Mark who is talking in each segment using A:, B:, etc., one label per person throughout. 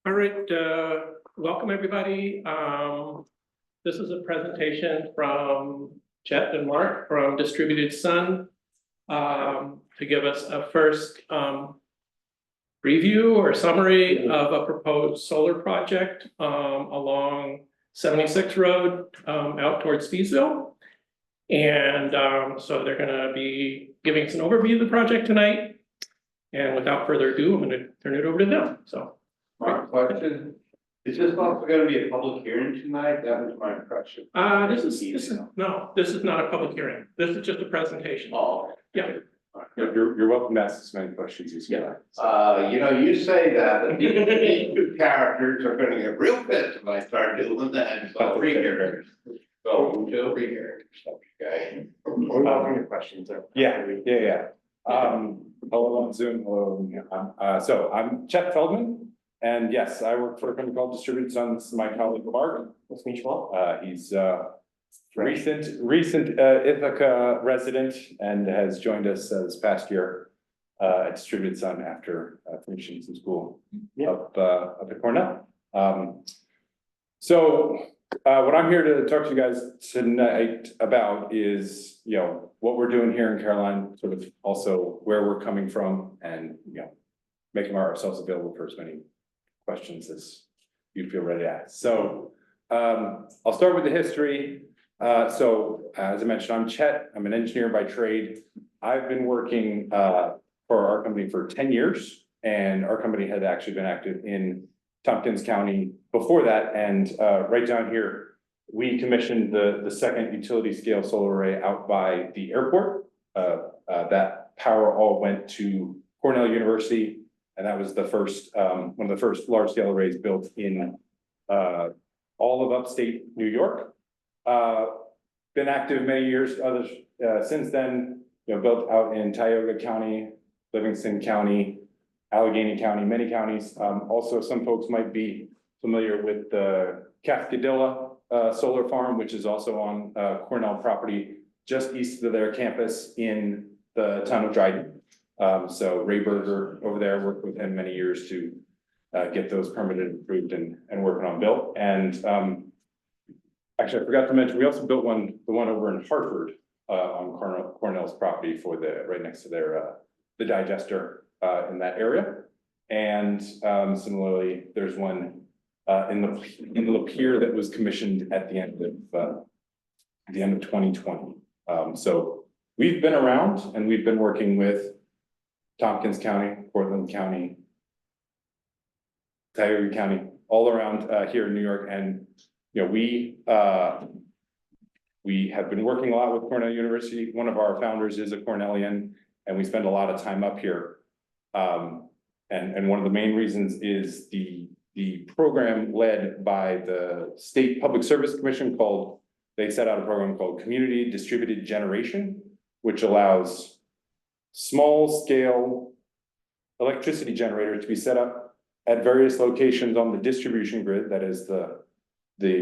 A: All right, welcome everybody. This is a presentation from Chet and Mark from Distributed Sun to give us a first review or summary of a proposed solar project along 76 Road out towards Steesville. And so they're gonna be giving us an overview of the project tonight. And without further ado, I'm gonna turn it over to them, so.
B: Mark, question, is this also gonna be a public hearing tonight? That was my impression.
A: This is not a public hearing. This is just a presentation.
B: Oh.
A: Yeah.
C: You're welcome to ask as many questions as you like.
B: You know, you say that, but these two characters are gonna get real pissed if I start doing that, so three characters. So, three characters, okay?
C: We're welcome to questions. Yeah. Hello on Zoom, hello. So I'm Chet Feldman, and yes, I work for a company called Distributed Sun. This is my colleague Mark.
A: Nice to meet you all.
C: He's recent Ithaca resident and has joined us this past year at Distributed Sun after finishing some school up at Cornell. So what I'm here to talk to you guys tonight about is, what we're doing here in Caroline, sort of also where we're coming from, and, making ourselves available for as many questions as you feel ready to ask. So I'll start with the history. So as I mentioned, I'm Chet. I'm an engineer by trade. I've been working for our company for 10 years, and our company had actually been active in Tompkins County before that. And right down here, we commissioned the second utility scale solar array out by the airport. That power all went to Cornell University, and that was the first, one of the first large scale arrays built in all of upstate New York. Been active many years, others since then, built out in Tioga County, Livingston County, Allegheny County, many counties. Also, some folks might be familiar with the Cascadilla solar farm, which is also on Cornell property, just east of their campus in the town of Dryden. So Ray Berger over there worked with him many years to get those permitted, approved, and working on built. And actually, I forgot to mention, we also built the one over in Hartford on Cornell's property for right next to their the digester in that area. And similarly, there's one in the Lapeer that was commissioned at the end of 2020. So we've been around, and we've been working with Tompkins County, Portland County, Tioga County, all around here in New York. And we have been working a lot with Cornell University. One of our founders is a Cornellian, and we spend a lot of time up here. And one of the main reasons is the program led by the State Public Service Commission they set out a program called Community Distributed Generation, which allows small scale electricity generators to be set up at various locations on the distribution grid. That is the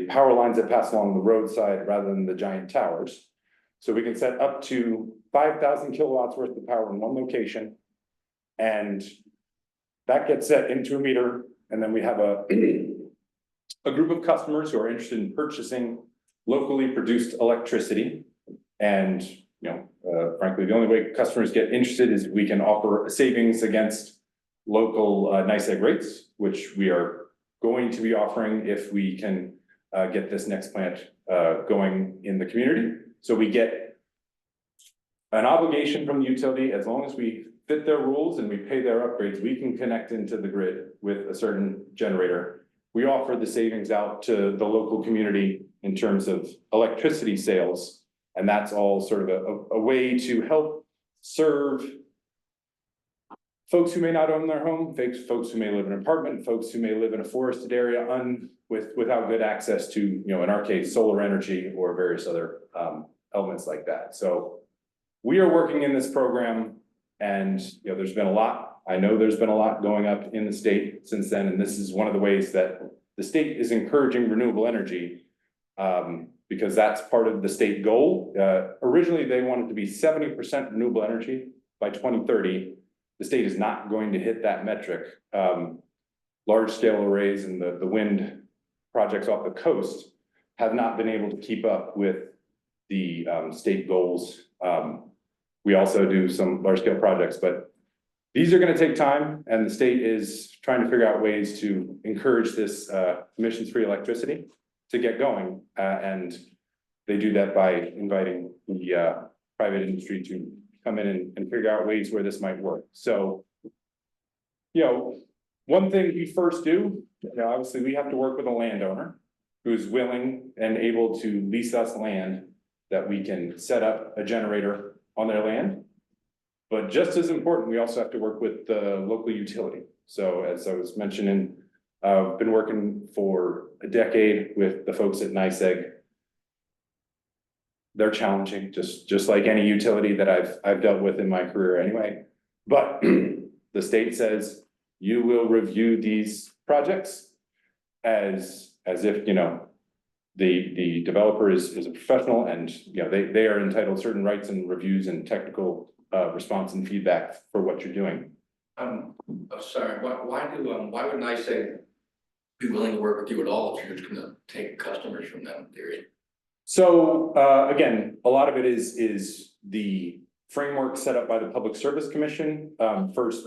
C: power lines that pass along the roadside rather than the giant towers. So we can set up to 5,000 kilowatts worth of power in one location, and that gets set into a meter. And then we have a group of customers who are interested in purchasing locally produced electricity. And, frankly, the only way customers get interested is we can offer savings against local NYSEG rates, which we are going to be offering if we can get this next plant going in the community. So we get an obligation from the utility. As long as we fit their rules and we pay their upgrades, we can connect into the grid with a certain generator. We offer the savings out to the local community in terms of electricity sales. And that's all sort of a way to help serve folks who may not own their home, folks who may live in an apartment, folks who may live in a forested area without good access to, in our case, solar energy or various other elements like that. So we are working in this program, and there's been a lot. I know there's been a lot going up in the state since then, and this is one of the ways that the state is encouraging renewable energy, because that's part of the state goal. Originally, they wanted to be 70% renewable energy by 2030. The state is not going to hit that metric. large scale arrays and the wind projects off the coast have not been able to keep up with the state goals. We also do some large scale projects, but these are gonna take time, and the state is trying to figure out ways to encourage this emissions-free electricity to get going. And they do that by inviting the private industry to come in and figure out ways where this might work. So, you know, one thing we first do, you know, obviously we have to work with a landowner who's willing and able to lease us land that we can set up a generator on their land. But just as important, we also have to work with the local utility. So as I was mentioning, I've been working for a decade with the folks at NYSEG. They're challenging, just like any utility that I've dealt with in my career anyway. But the state says you will review these projects as if, you know, the developer is a professional, and, you know, they are entitled to certain rights and reviews and technical response and feedback for what you're doing.
D: I'm sorry, why would NYSEG be willing to work with you at all if you're just gonna take customers from them, period?
C: So, again, a lot of it is the framework set up by the Public Service Commission. First,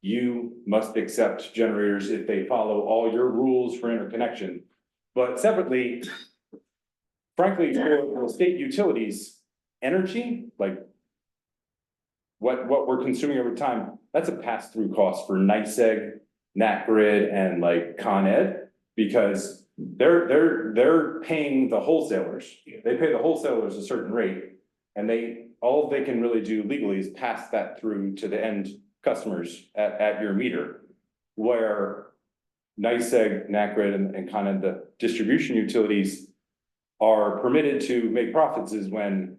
C: you must accept generators if they follow all your rules for interconnection. But separately, frankly, for state utilities, energy, like what we're consuming over time, that's a pass-through cost for NYSEG, NatGrid, and like Con Ed, because they're paying the wholesalers. They pay the wholesalers a certain rate, and all they can really do legally is pass that through to the end customers at your meter. Where NYSEG, NatGrid, and Con Ed, the distribution utilities, are permitted to make profits is when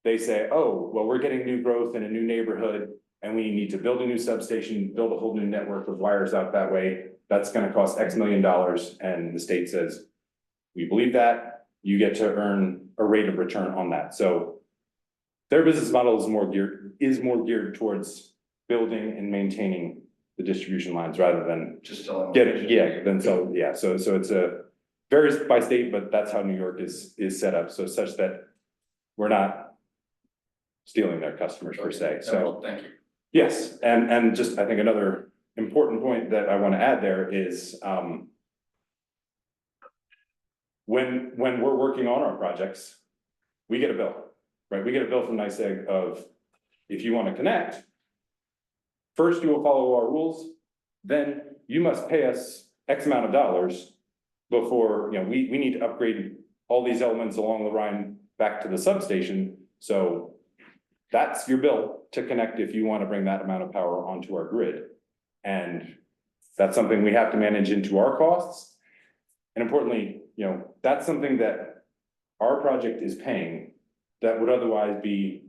C: they say, oh, well, we're getting new growth in a new neighborhood and we need to build a new substation, build a whole new network of wires out that way. That's gonna cost X million. And the state says, we believe that, you get to earn a rate of return on that. So their business model is more geared towards building and maintaining the distribution lines rather than
D: Just selling.
C: So it's varies by state, but that's how New York is set up, so such that we're not stealing their customers per se, so.
D: Thank you.
C: Yes, and just, I think another important point that I want to add there is, when we're working on our projects, we get a bill, right? We get a bill from NYSEG of, if you want to connect, first you will follow our rules, then you must pay us X amount of dollars before, you know, we need to upgrade all these elements along the Rhine back to the substation. So that's your bill to connect if you want to bring that amount of power onto our grid. And that's something we have to manage into our costs. And importantly, you know, that's something that our project is paying that would otherwise be,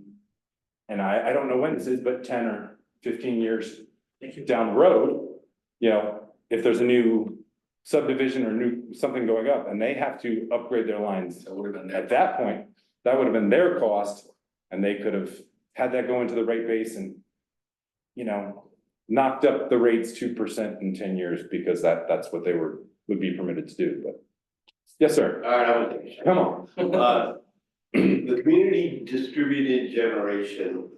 C: and I don't know when this is, but 10 or 15 years down the road, you know, if there's a new subdivision or new something going up and they have to upgrade their lines,
D: That would have been
C: at that point, that would have been their cost, and they could have had that go into the rate base and, you know, knocked up the rates 2% in 10 years because that's what they would be permitted to do, but. Yes, sir.
B: All right, I would think.
C: Come on.
B: The community distributed generation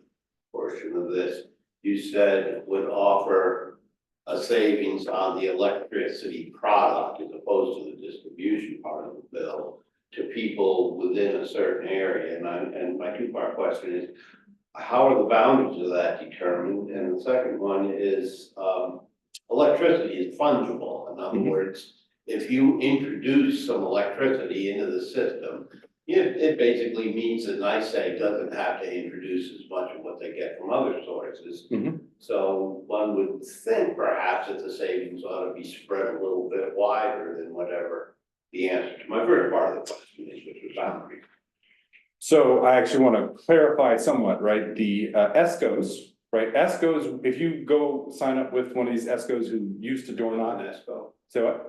B: portion of this, you said would offer a savings on the electricity product as opposed to the distribution part of the bill to people within a certain area. And my two-part question is, how are the boundaries of that determined? And the second one is, electricity is fungible. In other words, if you introduce some electricity into the system, it basically means that NYSEG doesn't have to introduce as much of what they get from other sources. So one would think perhaps that the savings ought to be spread a little bit wider than whatever the answer to my first part of the question is, which was boundary.
C: So I actually want to clarify somewhat, right? The ESCOs, right? ESCOs, if you go sign up with one of these ESCOs who used to door knock,
B: NESCO.
C: so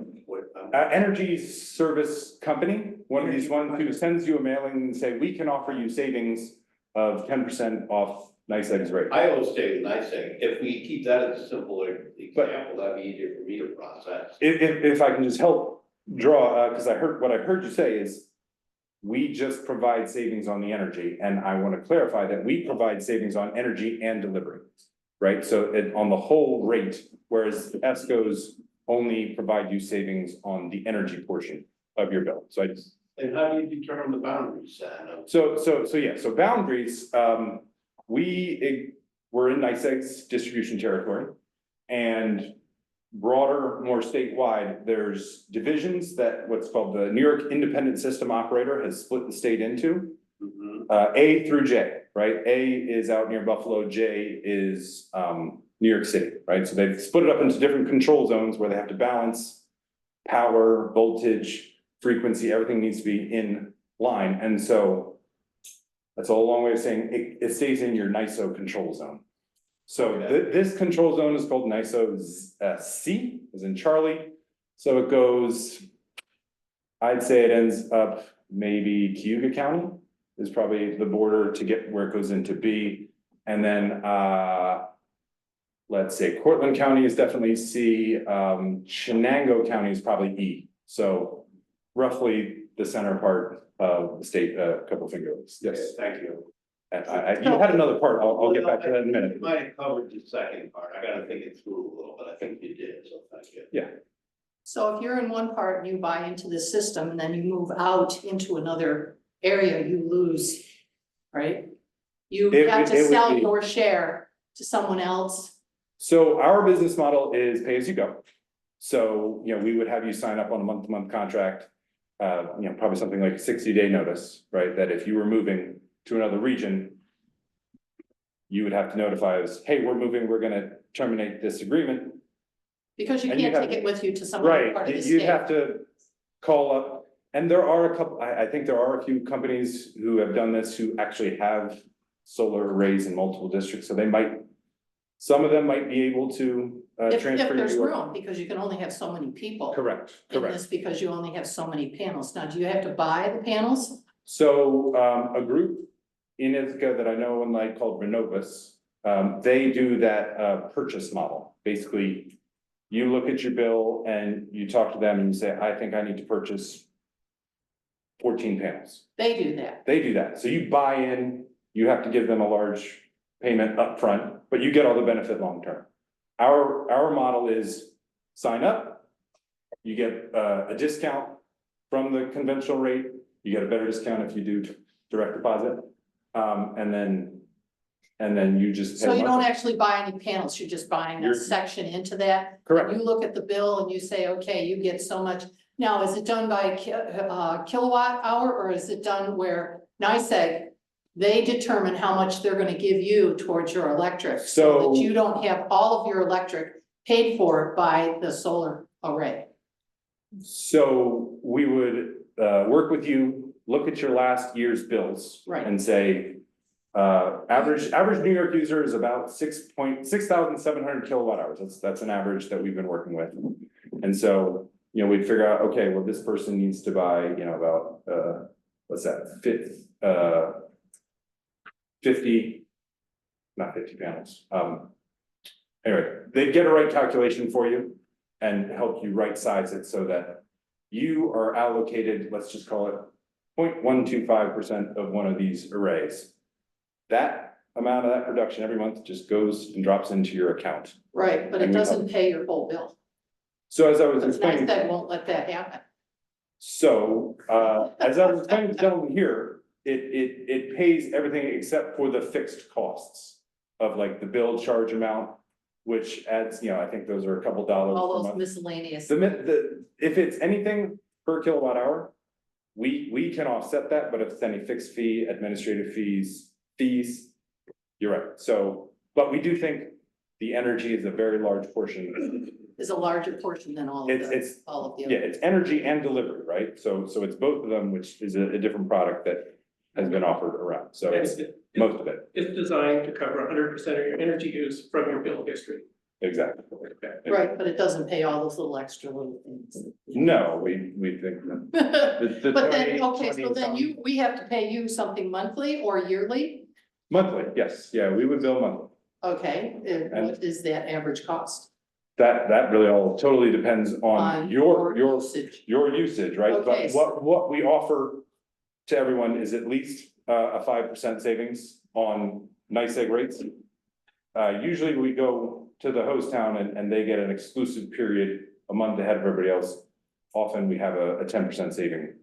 C: energy service company, one of these ones who sends you a mailing and say, we can offer you savings of 10% off NICEAG's rate.
B: I always say, if we keep that as a simple example, that'd be easier for me to process.
C: If I can just help draw, because what I heard you say is we just provide savings on the energy, and I want to clarify that we provide savings on energy and delivery. Right, so on the whole rate, whereas ESCOs only provide you savings on the energy portion of your bill. So
B: And how do you determine the boundaries then?
C: so boundaries, we're in NICEAG's distribution territory. And broader, more statewide, there's divisions that what's called the New York Independent System Operator has split the state into.
B: Mhm.
C: A through J, right? A is out near Buffalo, J is New York City, right? So they've split it up into different control zones where they have to balance power, voltage, frequency, everything needs to be in line. And so that's all a long way of saying it stays in your NISO control zone. So
B: Okay.
C: this control zone is called NISO C, as in Charlie. So it goes, I'd say it ends up maybe Cayuga County is probably the border to get where it goes into B. And then, let's say Cortland County is definitely C, Shenango County is probably E. So roughly the center part of the state, a couple fingers, yes.
B: Okay, thank you.
C: You had another part, I'll get back to that in a minute.
B: You might have covered the second part. I gotta think it through a little, but I think you did, so thank you.
E: So if you're in one part and you buy into the system and then you move out into another area, you lose, right? You
C: It
E: have
C: would-
E: to
C: it would
E: sell
C: be-
E: your share to someone else.
C: So our business model is pay as you go. So, we would have you sign up on a month-to-month contract. Probably something like a 60-day notice, right? That if you were moving to another region. You would have to notify us, hey, we're moving, we're gonna terminate this agreement.
E: Because you
C: And you
E: can't
C: have-
E: take it with you to some other part of the
C: You'd have
E: state.
C: to call up, and there are a couple, I think there are a few companies who have done this, who actually have solar arrays in multiple districts, so they might. Some of them might be able to
E: If
C: transfer.
E: there's
C: you-
E: room, because you can only have so many people.
C: Correct,
E: In
C: correct.
E: this, because you only have so many panels. Now, do you have to buy the panels?
C: So, a group in Ithaca that I know and like called Renovus, they do that, purchase model. Basically, you look at your bill and you talk to them and you say, I think I need to purchase 14 panels.
E: They do that.
C: They do that. So you buy in, you have to give them a large payment upfront, but you get all the benefit long-term. Our model is sign up, you get a discount from the conventional rate, you get a better discount if you do direct deposit. And then you just.
E: So
C: pay
E: you don't
C: monthly.
E: actually buy any panels, you're just buying a
C: You're-
E: section into that?
C: Correct.
E: You look at the bill and you say, okay, you get so much. Now, is it done by kilowatt hour, or is it done where NICEAG, they determine how much they're gonna give you towards your electric?
C: So-
E: that you don't have all of your electric paid for by the solar array.
C: So we would work with you, look at your last year's bills.
E: Right.
C: And say, average New York user is about 6,700 kilowatt hours. That's an average that we've been working with. And so, we'd figure out, okay, well, this person needs to buy, about, what's that, 50, not 50 panels. Anyway, they'd get a right calculation for you and help you right size it so that you are allocated, let's just call it 0.125% of one of these arrays. That amount of that production every month just goes and drops into your account.
E: Right, but it
C: And we
E: doesn't pay your whole bill.
C: So as I was
E: Because
C: explaining.
E: NICEAG won't let that happen.
C: So, as I was explaining to the gentleman here, it pays everything except for the fixed costs of like the bill charge amount, which adds, I think those are a couple dollars per
E: All those
C: month.
E: miscellaneous.
C: If it's anything per kilowatt hour, we can offset that, but if it's any fixed fee, administrative fees, you're right. So, but we do think the energy is a very large portion.
E: Is a larger portion than all of
C: It's,
E: all of the
C: yeah,
E: other.
C: it's energy and delivery, right? So it's both of them, which is a different product that has been offered around. So it's most of it,
A: It's designed to cover 100% of your energy use from your bill history.
C: exactly.
A: Okay.
E: Right, but it doesn't pay all those little extra little things.
C: No, we think that.
E: But
C: the
E: then,
C: 20
E: okay, so then
C: 20
E: we have to pay you something monthly or yearly?
C: Monthly, yes, yeah, we would bill monthly.
E: Okay, and what is that average cost?
C: That really all totally depends on your
E: usage.
C: your usage, right?
E: Okay,
C: But what we offer to everyone is at least a 5% savings on NYSEG rates. Usually we go to the host town and they get an exclusive period a month ahead of everybody else. Often we have a 10% saving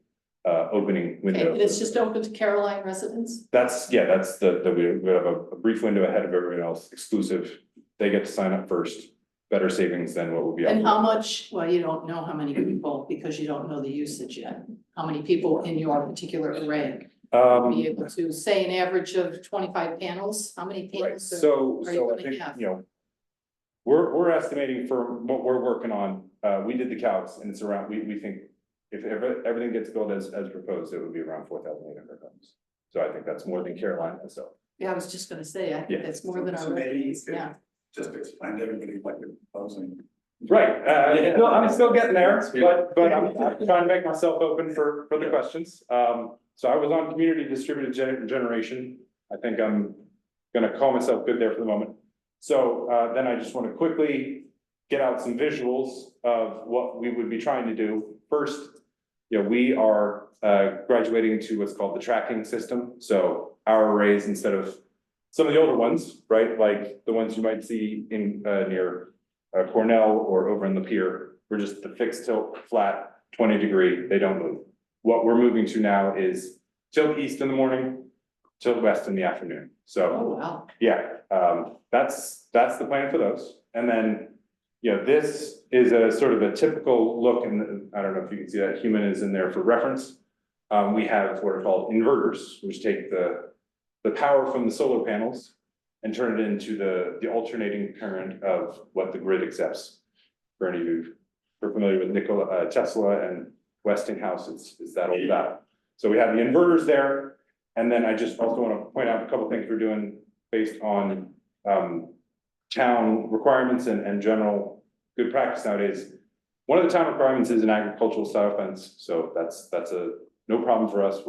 C: opening
E: Okay,
C: window.
E: and it's just open to Caroline residents?
C: That's we have a brief window ahead of everyone else, exclusive. They get to sign up first, better savings than what would be.
E: And how much, well, you don't know how many people, because you don't know the usage yet. How many people in your particular array? Be able to say an average of 25 panels, how many
C: Right,
E: panels?
C: so
E: are you
C: I
E: gonna
C: think,
E: have?
C: you know. We're estimating for what we're working on, we did the calcs and it's around, we think. If everything gets built as proposed, it would be around 4,800 homes. So I think that's more than Carolina, so.
E: Yeah, I was just gonna say, I think
C: Yeah.
E: that's more than our
F: So maybe
E: residents,
F: if-
E: yeah.
F: Just explain to everybody what you're proposing.
C: Right, I'm still getting there, but I'm trying to make myself open for the questions. So I was on community distributed generation. I think I'm gonna call myself good there for the moment. So then I just want to quickly get out some visuals of what we would be trying to do. First, you know, we are graduating to what's called the tracking system. So our arrays, instead of some of the older ones, right, like the ones you might see in near Cornell or over in the pier, we're just the fixed tilt, flat, 20-degree, they don't move. What we're moving to now is tilt east in the morning, tilt west in the afternoon. So
E: Oh, wow.
C: yeah, that's the plan for those. And then, you know, this is a sort of a typical look, and I don't know if you can see that human is in there for reference. We have what are called inverters, which take the power from the solar panels and turn it into the alternating current of what the grid accepts. For any of you who are familiar with Nikola Tesla and Westinghouse, it's that old battle. So we have the inverters there. And then I just also want to point out a couple things we're doing based on town requirements and general good practice nowadays. One of the town requirements is an agricultural style fence, so that's a no problem for us.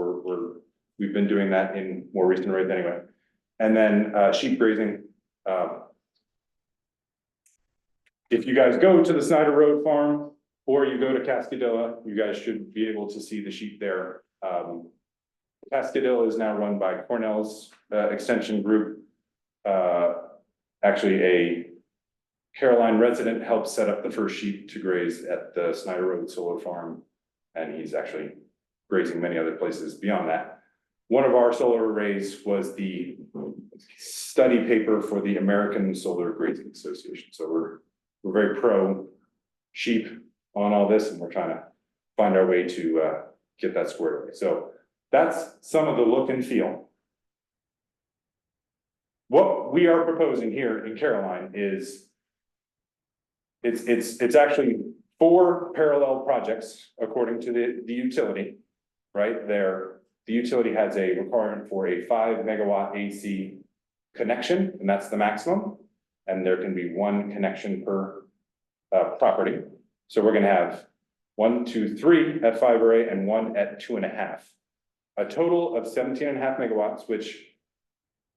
C: We've been doing that in more recent rates anyway. And then sheep grazing. If you guys go to the Snyder Road Farm or you go to Cascadilla, you guys should be able to see the sheep there. Cascadilla is now run by Cornell's extension group. Actually, a Caroline resident helped set up the first sheep to graze at the Snyder Road Solar Farm. And he's actually grazing many other places beyond that. One of our solar arrays was the study paper for the American Solar Grazing Association. So we're very pro sheep on all this, and we're trying to find our way to get that squared away. So that's some of the look and feel. What we are proposing here in Caroline is it's actually 4 parallel projects according to the utility, right there. The utility has a requirement for a 5 megawatt AC connection, and that's the maximum. And there can be 1 connection per property. So we're gonna have 1, 2, 3 at 5 array and 1 at 2.5. A total of 17.5 megawatts, which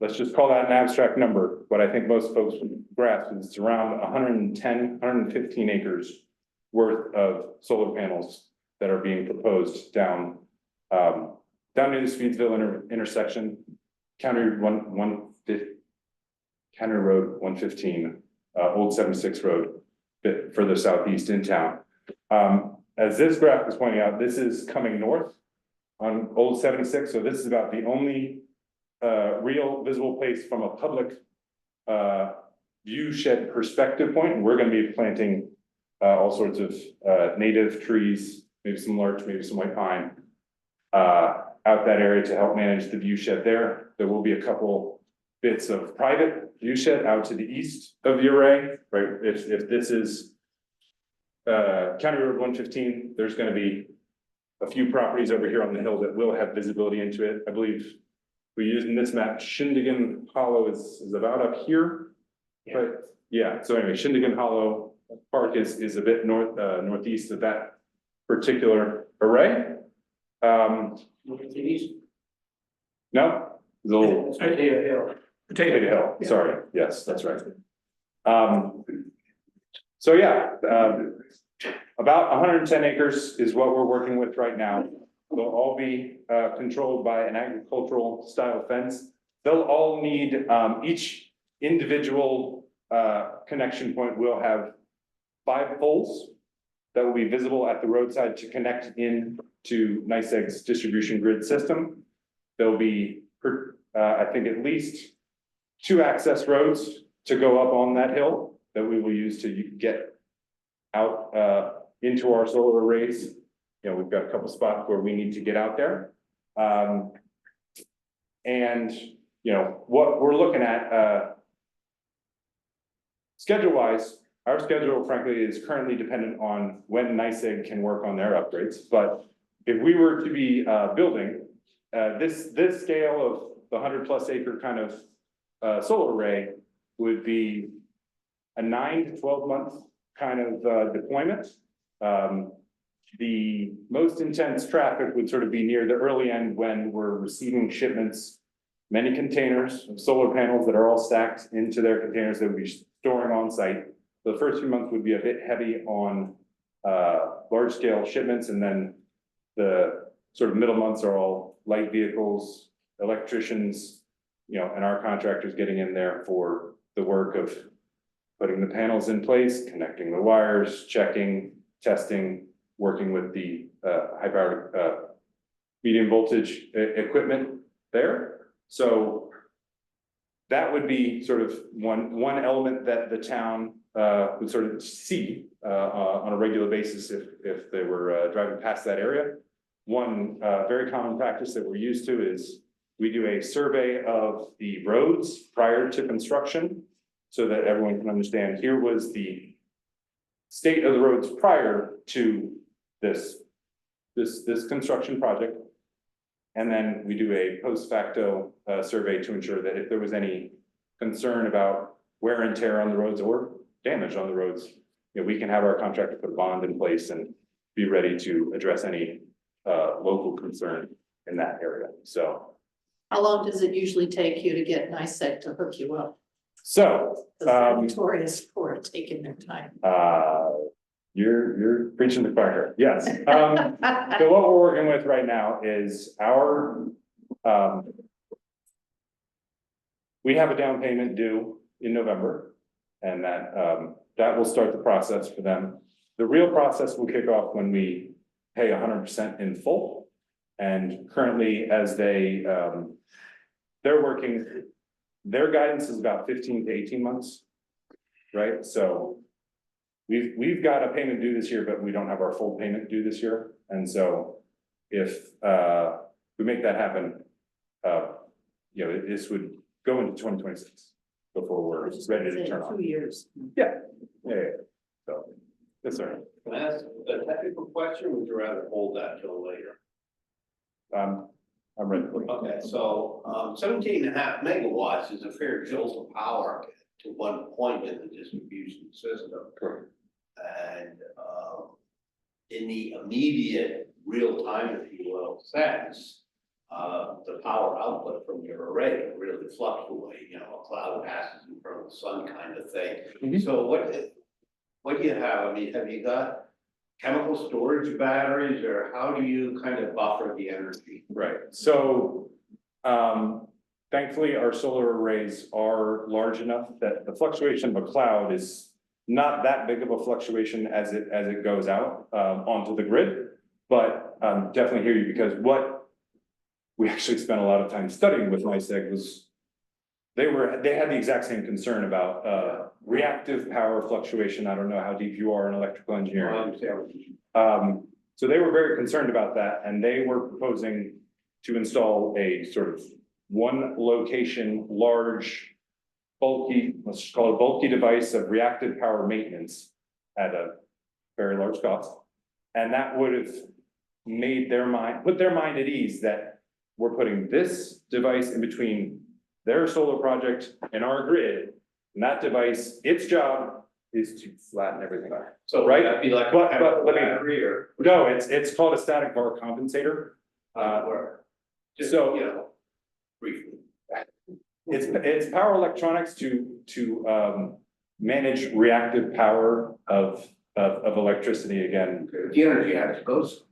C: let's just call that an abstract number. What I think most folks would grasp is it's around 110, 115 acres worth of solar panels that are being proposed down near the Speedsville intersection, County Road 115, Old 76 Road, bit further southeast in town. As this graph is pointing out, this is coming north on Old 76, so this is about the only real visible place from a public view shed perspective point. And we're going to be planting all sorts of native trees, maybe some larch, maybe some white pine, out that area to help manage the view shed there. There will be a couple bits of private view shed out to the east of the array, right? If this is County Road 115, there's going to be a few properties over here on the hill that will have visibility into it. I believe we used in this map, Shindigan Hollow is about up here. But yeah, so anyway, Shindigan Hollow Park is a bit northeast of that particular array. No, little
A: Potato
C: Potato Hill, sorry, yes, that's right. So yeah, about 110 acres is what we're working with right now. They'll all be controlled by an agricultural style fence. They'll all need, each individual connection point will have 5 poles that will be visible at the roadside to connect in to NYSEG's distribution grid system. There'll be, I think, at least 2 access roads to go up on that hill that we will use to get out into our solar arrays. You know, we've got a couple spots where we need to get out there. And, you know, what we're looking at, schedule-wise, our schedule frankly is currently dependent on when NYSEG can work on their upgrades. But if we were to be building this scale of the 100+ acre kind of solar array would be a 9 to 12 month kind of deployment. The most intense traffic would sort of be near the early end when we're receiving shipments, many containers of solar panels that are all stacked into their containers that we'll be storing on site. The first few months would be a bit heavy on large scale shipments, and then the sort of middle months are all light vehicles, electricians, you know, and our contractors getting in there for the work of putting the panels in place, connecting the wires, checking, testing, working with the high powered medium voltage equipment there. So that would be sort of one element that the town would sort of see on a regular basis if they were driving past that area. One very common practice that we're used to is we do a survey of the roads prior to construction so that everyone can understand here was the state of the roads prior to this construction project. And then we do a post facto survey to ensure that if there was any concern about wear and tear on the roads or damage on the roads, you know, we can have our contractor put a bond in place and be ready to address any local concern in that area. So
E: How long does it usually take you to get NYSEG to hook you up?
C: So,
E: They're notorious for taking their time.
C: you're preaching the choir, yes. So what we're working with right now is our, we have a down payment due in November. And that will start the process for them. The real process will kick off when we pay 100% in full. And currently, as they're working, their guidance is about 15 to 18 months, right? So we've got a payment due this year, but we don't have our full payment due this year. And so if we make that happen, you know, this would go into 2026 before we're ready to turn on.
E: 2 years.
C: Yeah. So, yes, sir.
B: Can I ask a technical question, or would you rather hold that till later?
C: I'm ready for you.
B: Okay, so 17.5 megawatts is a fair jolt of power to one point in the distribution system.
C: Correct.
B: And in the immediate real time, if you will, sense, the power output from your array can really fluctuate, you know, a cloud passes in front of the sun kind of thing.
C: Mhm.
B: So what do you have? I mean, have you got chemical storage batteries, or how do you kind of buffer the energy?
C: Right, so, thankfully, our solar arrays are large enough that the fluctuation of a cloud is not that big of a fluctuation as it goes out, onto the grid. But, definitely hear you, because what we actually spent a lot of time studying with NYSEG was they had the exact same concern about, reactive power fluctuation. I don't know how deep you are in electrical
B: I
C: engineering.
B: understand.
C: So they were very concerned about that, and they were proposing to install a sort of one location, large, bulky, let's just call it bulky device of reactive power maintenance at a very large cost. And that would have put their mind at ease that we're putting this device in between their solar project and our grid. And that device, its job is to flatten everything out.
B: So
C: Right.
B: would that be like a
C: But
B: chemical
C: let me-
B: battery, or?
C: No, it's called a static bar compensator.
B: Or just,
C: so-
B: you know, briefly.
C: It's power electronics to manage reactive power of electricity again.
D: The energy has goes.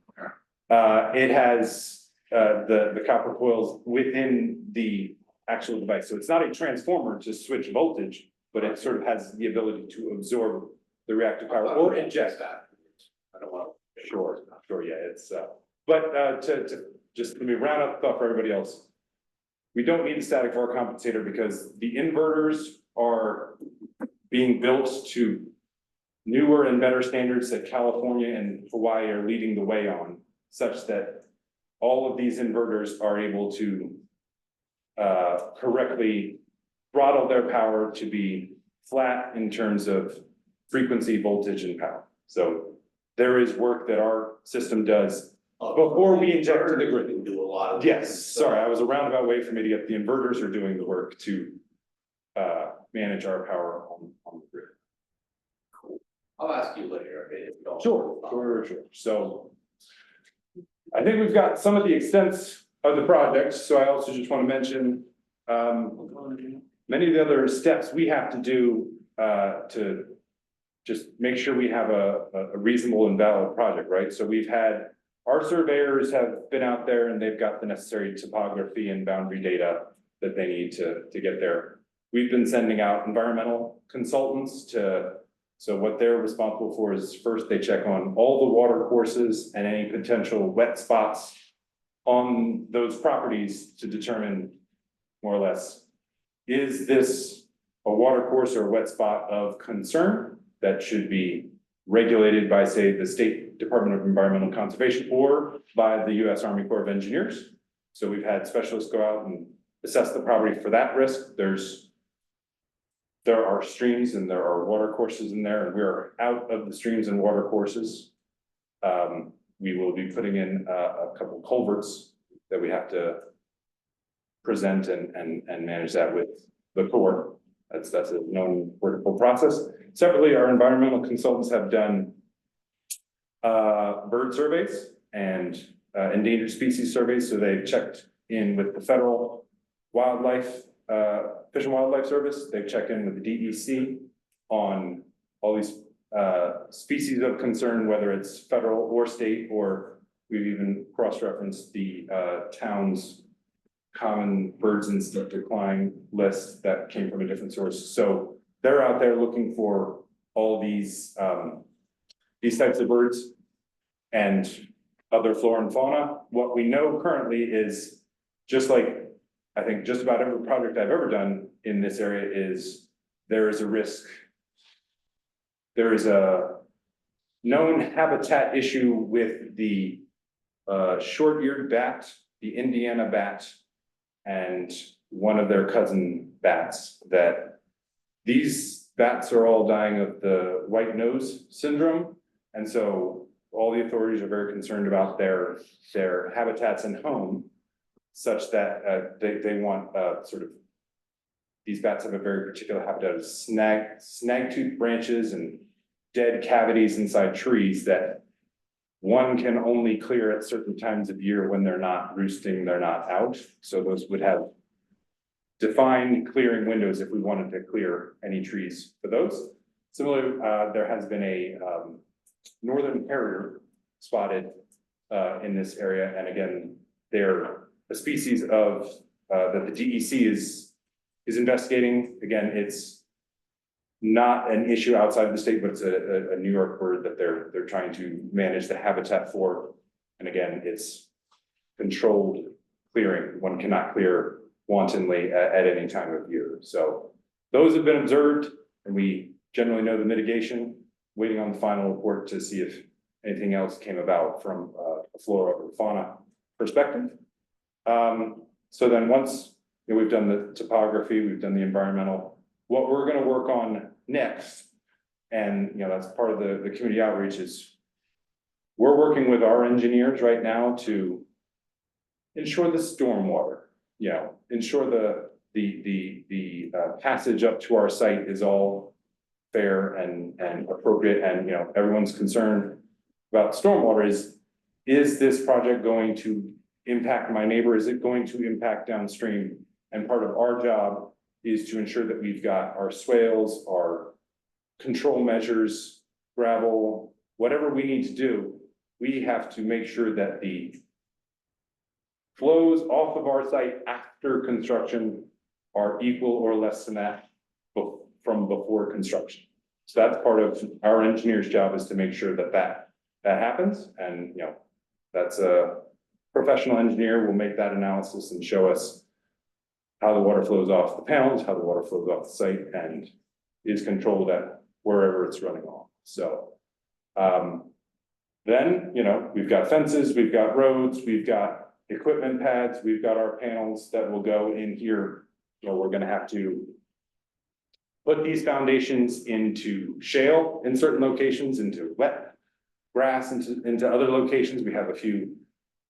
C: It has, the copper coils within the actual device, so it's not a transformer to switch voltage, but it sort of has the ability to absorb the reactive power or inject that.
B: I don't want.
C: Sure, yeah, it's, but, to just, let me round up the thought for everybody else. We don't need the static VAR compensator because the inverters are being built to newer and better standards that California and Hawaii are leading the way on, such that all of these inverters are able to correctly throttle their power to be flat in terms of frequency, voltage, and power. So there is work that our system does before we inject to the grid.
B: Can do a lot of.
C: Yes, sorry, I was a roundabout way for me to get, the inverters are doing the work to manage our power on the grid.
B: I'll ask you later, okay? If you don't-
C: Sure. So I think we've got some of the extents of the project, so I also just want to mention many of the other steps we have to do to just make sure we have a reasonable and valid project, right? So we've had, our surveyors have been out there and they've got the necessary topography and boundary data that they need to get there. We've been sending out environmental consultants so what they're responsible for is first they check on all the water courses and any potential wet spots on those properties to determine more or less, is this a water course or a wet spot of concern that should be regulated by, say, the State Department of Environmental Conservation or by the U.S. Army Corps of Engineers. So we've had specialists go out and assess the property for that risk. There are streams and there are water courses in there, and we're out of the streams and water courses. We will be putting in a couple culverts that we have to present and manage that with the Corps. That's a known vertical process. Separately, our environmental consultants have done bird surveys and endangered species surveys, so they've checked in with the federal wildlife, Fish and Wildlife Service. They've checked in with the DEC on all these species of concern, whether it's federal or state, or we've even cross-referenced the town's common birds in steep decline list that came from a different source. So they're out there looking for all these types of birds and other flora and fauna. What we know currently is, just like I think just about every project I've ever done in this area, is there is a risk. There is a known habitat issue with the short-eared bat, the Indiana bat, and one of their cousin bats, that these bats are all dying of the white nose syndrome. And so all the authorities are very concerned about their habitats and home, such that they want sort of, these bats have a very particular habitat of snag-tooth branches and dead cavities inside trees that one can only clear at certain times of year when they're not roosting, they're not out. So those would have defined clearing windows if we wanted to clear any trees for those. Similarly, there has been a northern harrier spotted in this area. And again, they're a species of that the DEC is investigating. Again, it's not an issue outside the state, but it's a New York bird that they're trying to manage the habitat for. And again, it's controlled clearing. One cannot clear wantonly at any time of year. So those have been observed, and we generally know the mitigation, waiting on the final report to see if anything else came about from a flora or fauna perspective. So then once we've done the topography, we've done the environmental, what we're going to work on next, and that's part of the community outreach, is we're working with our engineers right now to ensure the stormwater, ensure the passage up to our site is all fair and appropriate, and everyone's concerned about stormwater is this project going to impact my neighbor? Is it going to impact downstream And part of our job is to ensure that we've got our swales, our control measures, gravel, whatever we need to do, we have to make sure that the flows off of our site after construction are equal or less than that from before construction. So that's part of our engineer's job, is to make sure that that happens, and, you know, that's a professional engineer will make that analysis and show us how the water flows off the panels, how the water flows off the site, and is controlled at wherever it's running off. So, then, you know, we've got fences, we've got roads, we've got equipment pads, we've got our panels that will go in here. You know, we're gonna have to put these foundations into shale in certain locations, into wet grass, into other locations. We have a few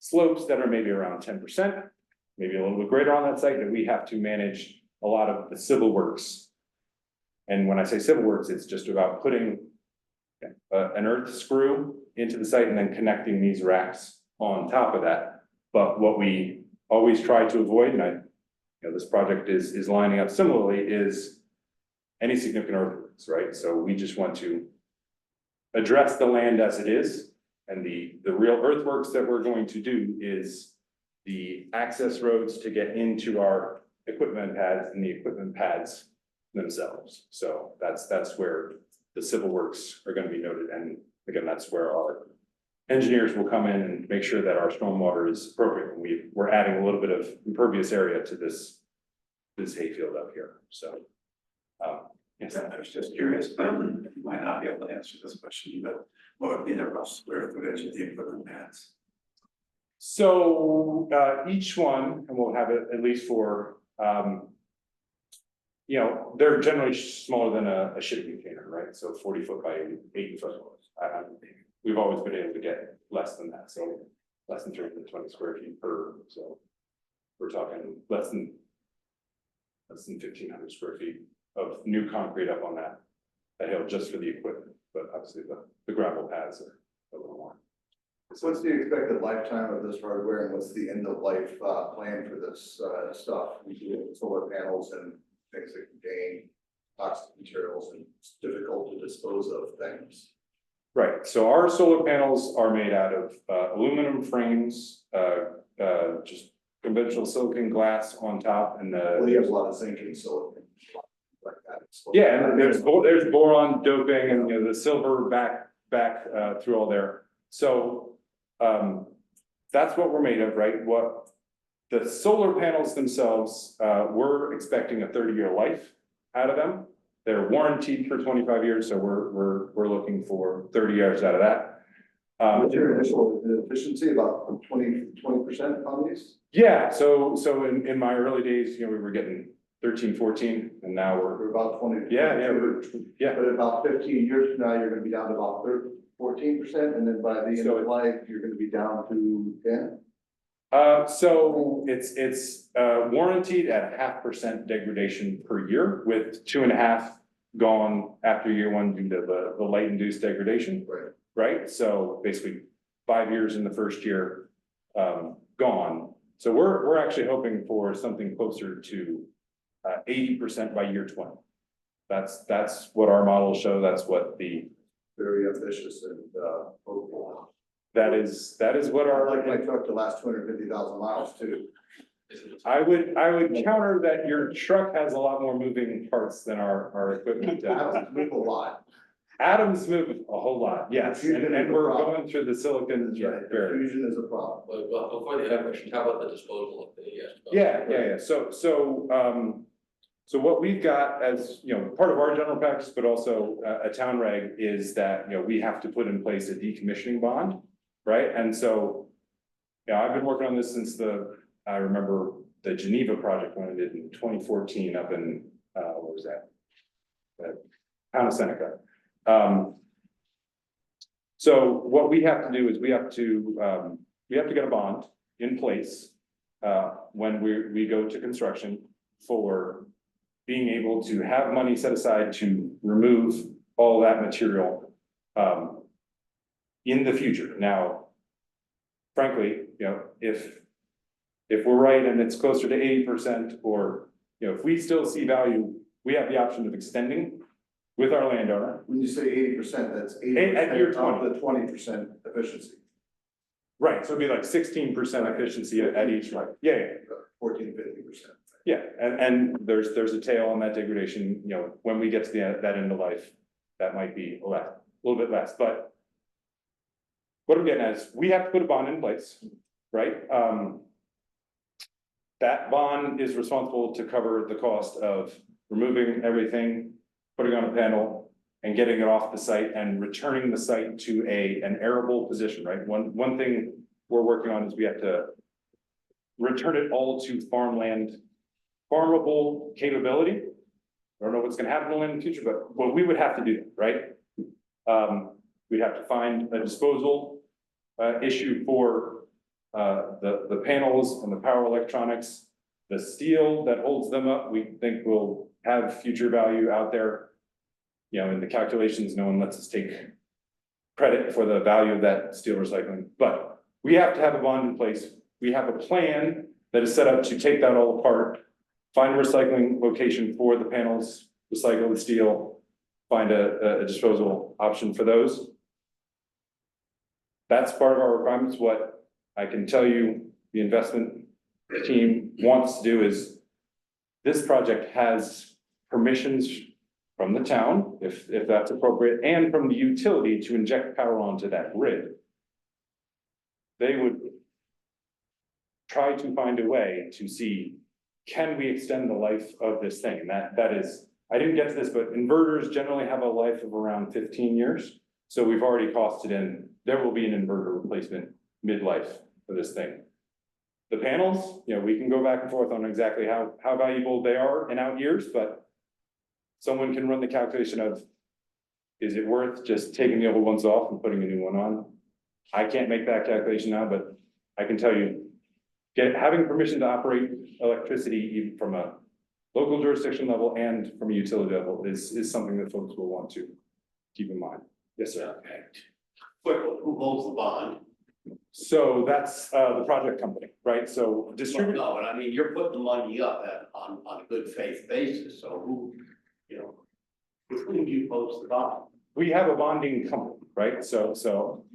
C: slopes that are maybe around 10%, maybe a little bit greater on that site, that we have to manage a lot of the civil works. And when I say civil works, it's just about putting an earth screw into the site and then connecting these racks on top of that. But what we always try to avoid, and you know, this project is lining up similarly, is any significant earthworks, right? So we just want to address the land as it is. And the real earthworks that we're going to do is the access roads to get into our equipment pads and the equipment pads themselves. So that's where the civil works are going to be noted. And again, that's where our engineers will come in and make sure that our stormwater is appropriate. And we're adding a little bit of impervious area to this hayfield up here. So, yes.
F: I was just curious, you might not be able to answer this question, but what would be the rough square footage of the equipment pads?
C: So, each one, and we'll have it at least for, you know, they're generally smaller than a shipping container, right? So 40 foot by 80 foot. We've always been able to get less than that, so less than 320 square feet per, so we're talking less than 1,500 square feet of new concrete up on that hill just for the equipment, but obviously the gravel pads are a little more.
G: What's the expected lifetime of this hardware, and what's the end of life plan for this stuff? We do solar panels and things that contain toxic materials, and it's difficult to dispose of things.
C: Right, so our solar panels are made out of aluminum frames, just conventional silicon glass on top, and
G: Well, you have a lot of zinc and silicon like that.
C: yeah, and there's boron doping and, you know, the silver back through all there. So that's what we're made of, right? What the solar panels themselves, we're expecting a 30-year life out of them. They're warranted for 25 years, so we're looking for 30 years out of that.
G: What's your initial efficiency, about 20% on these?
C: Yeah, so in my early days, you know, we were getting 13, 14, and now we're,
G: We're about 20.
C: yeah.
G: But about 15 years from now, you're gonna be down to about 14%, and then by the end
C: So
G: of life, you're gonna be down to 10?
C: So it's warranted at 0.5% degradation per year, with 2.5 gone after year one due to the light induced degradation.
G: Right.
C: Right, so basically 5 years in the first year, gone. So we're actually hoping for something closer to 80% by year 20. That's what our models show, that's what
G: Very ambitious and hopeful.
C: that is what
G: I
C: our.
G: like my truck to last 250,000 miles too.
C: I would counter that your truck has a lot more moving parts than our equipment
G: I
C: does.
G: would move a lot.
C: Atoms move a whole lot, yes, and we're going through the silicon barrier.
G: Fusion is a problem.
D: Well, before the other question, how about the disposal of the?
C: Yeah, so what we've got as, you know, part of our general practice, but also a town reg, is that, you know, we have to put in place a decommissioning bond, right? And so, yeah, I've been working on this since I remember the Geneva project when I did in 2014 up in, what was that? Town of Seneca. So what we have to do is we have to get a bond in place when we go to construction for being able to have money set aside to remove all that material in the future. Now, frankly, you know, if if we're right and it's closer to 80%, or, you know, if we still see value, we have the option of extending with our landowner.
G: When you say 80%, that's
C: At year
G: 80% of the 20% efficiency,
C: Right, so it'd be like 16% efficiency at each, right? Yeah, yeah.
G: 14, 50%.
C: Yeah, and there's a tail on that degradation, you know, when we get to the end, that end of life, that might be a little bit less, but. What I'm getting at is, we have to put a bond in place, right? That bond is responsible to cover the cost of removing everything, putting on a panel, and getting it off the site and returning the site to an arable position, right? One thing we're working on is we have to return it all to farmland, farmable capability. I don't know what's gonna happen in the future, but we would have to do that, right? We'd have to find a disposal issue for the panels and the power electronics. The steel that holds them up, we think will have future value out there. You know, in the calculations, no one lets us take credit for the value of that steel recycling, but we have to have a bond in place. We have a plan that is set up to take that all apart, find a recycling location for the panels, recycle the steel, find a disposal option for those. That's part of our requirements. What I can tell you, the investment team wants to do is, this project has permissions from the town, if that's appropriate, and from the utility to inject power onto that grid. They would try to find a way to see, can we extend the life of this thing? And that is, I didn't get to this, but inverters generally have a life of around 15 years. So we've already costed in, there will be an inverter replacement midlife for this thing. The panels, you know, we can go back and forth on exactly how valuable they are in out years, but someone can run the calculation of, is it worth just taking the old ones off and putting a new one on? I can't make that calculation now, but I can tell you, having permission to operate electricity even from a local jurisdiction level and from a utility level is something that folks will want to keep in mind. Yes, sir.
B: Okay. Quick, who holds the bond?
C: So that's the project company, right? So distribute.
B: No, but I mean, you're putting the money up on a good faith basis, so who, you know, with whom do you post the bond?
C: We have a bonding company, right? So,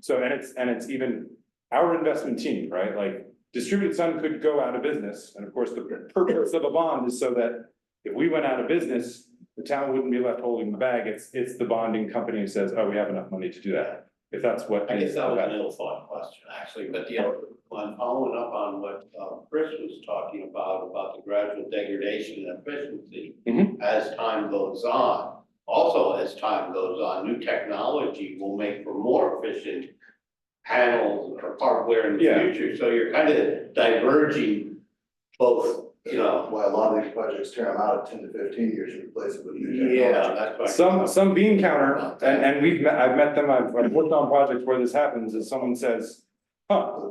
C: and it's even our investment team, right? Like, Distributed Sun could go out of business, and of course, the purpose of a bond is so that if we went out of business, the town wouldn't be left holding the bag. It's the bonding company who says, oh, we have enough money to do that. If that's what.
B: I guess that was an ill-thought question, actually, but the other one, following up on what Chris was talking about the gradual degradation and efficiency
C: Mhm.
B: as time goes on. Also, as time goes on, new technology will make for more efficient panels or hardware in the
C: Yeah.
B: future, so you're kind of diverging both, you know.
G: Why a lot of these projects tear them out at 10 to 15 years and replace it with new technology.
B: Yeah, that's why.
C: Some bean counter, and I've met them, I've worked on projects where this happens, is someone says, huh.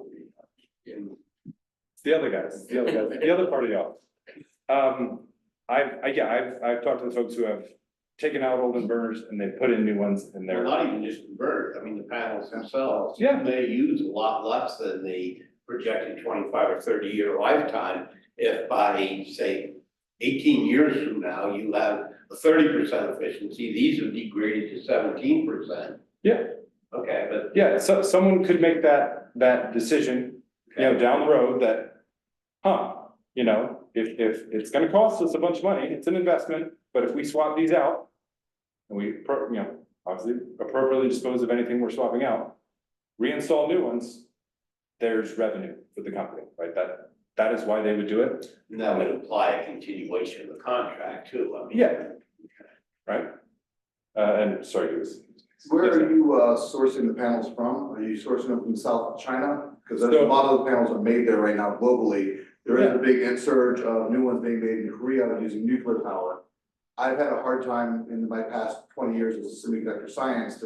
C: It's the other guys, the other part of the office. I've talked to the folks who have taken out old inverters and they put in new ones and
B: They're
C: they're.
B: not even just converted, I mean, the panels themselves.
C: Yeah.
B: They use a lot less than the projected 25 or 30-year lifetime. If by, say, 18 years from now, you have a 30% efficiency, these have degraded to 17%.
C: Yeah.
B: Okay, but.
C: Yeah, so someone could make that decision, you know, down the road that, you know, if it's gonna cost us a bunch of money, it's an investment, but if we swap these out. And we, you know, obviously appropriately dispose of anything we're swapping out, reinstall new ones, there's revenue for the company, right? That is why they would do it.
B: And that would imply a continuation of the contract too, I mean.
C: Yeah. Right? And sorry, it was.
G: Where
C: Yes,
G: are
C: sir.
G: you sourcing the panels from? Are you sourcing them from South China? Because a
C: So-
G: lot of the panels are made there right now globally. There is a big surge of new ones being made in Korea using nuclear power. I've had a hard time in my past 20 years as a semiconductor scientist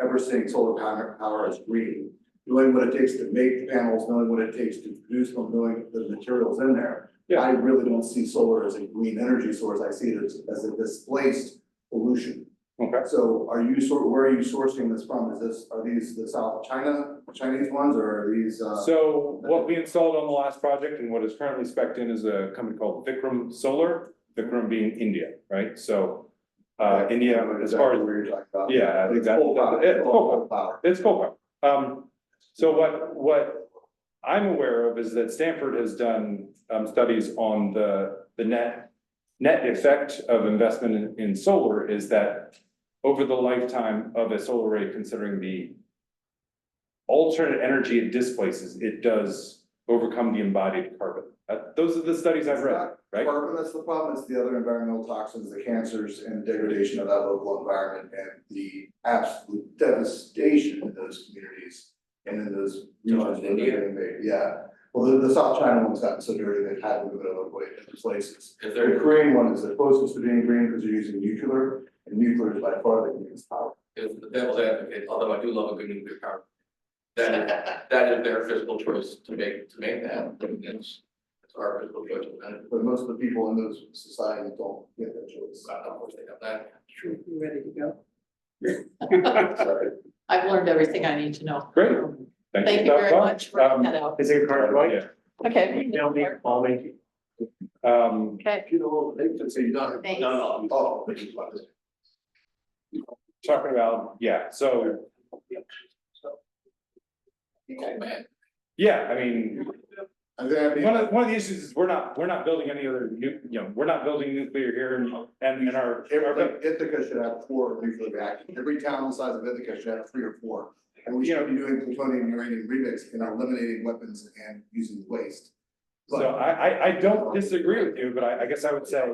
G: ever seeing solar power as green. Knowing what it takes to make the panels, knowing what it takes to produce them, knowing the materials in there.
C: Yeah.
G: I really don't see solar as a green energy source. I see it as a displaced pollution.
C: Okay.
G: So are you where are you sourcing this from? Are these the Chinese ones, or are these,
C: So what we installed on the last project and what is currently spec'd in is a company called Vikram Solar, Vikram being India, right? So, India, as far as,
G: where you're talking about?
C: yeah,
G: It's
C: exactly.
G: coal power.
C: It's coal
G: Coal power.
C: It's coal power. So what I'm aware of is that Stanford has done, studies on the net effect of investment in solar is that over the lifetime of a solar array, considering the alternate energy it displaces, it does overcome the embodied carbon. Those are the studies I've read, right?
G: Carbon, that's the problem, it's the other environmental toxins, the cancers and degradation of that local environment and the absolute devastation in those communities and in those regions where they're getting made, yeah. Well, the South China one's gotten so dirty, they've had to move it away to other places.
D: If
G: The
D: they're,
G: Korean one is the closest to being green because they're using nuclear, and nuclear is by far the greenest power.
D: if the devil's advocate, although I do love a good nuclear power. That is their fiscal choice to make that, and it's our fiscal choice to manage.
G: But most of the people in those societies don't get that choice.
D: Of course, they have that.
E: You ready to go?
G: Sorry.
E: I've learned everything I need to know.
C: Great.
E: Thank you very much for
C: Um,
E: that out.
F: Is it correct, Mike?
C: Yeah.
E: Okay.
F: Email me, call me.
E: Okay,
F: You know, they can say you're not.
E: Thanks.
F: No, oh,
C: Talking about, yeah, so,
D: Oh, man.
C: yeah, I mean,
G: And then, I mean,
C: one of the issues is we're not building any other we're not building nuclear here and our.
G: Ithaca should have 4 nuclear reactors. Every town the size of Ithaca should have 3 or 4. And we should be doing plutonium and uranium remix and eliminating weapons and using waste.
C: So I don't disagree with you, but I guess I would say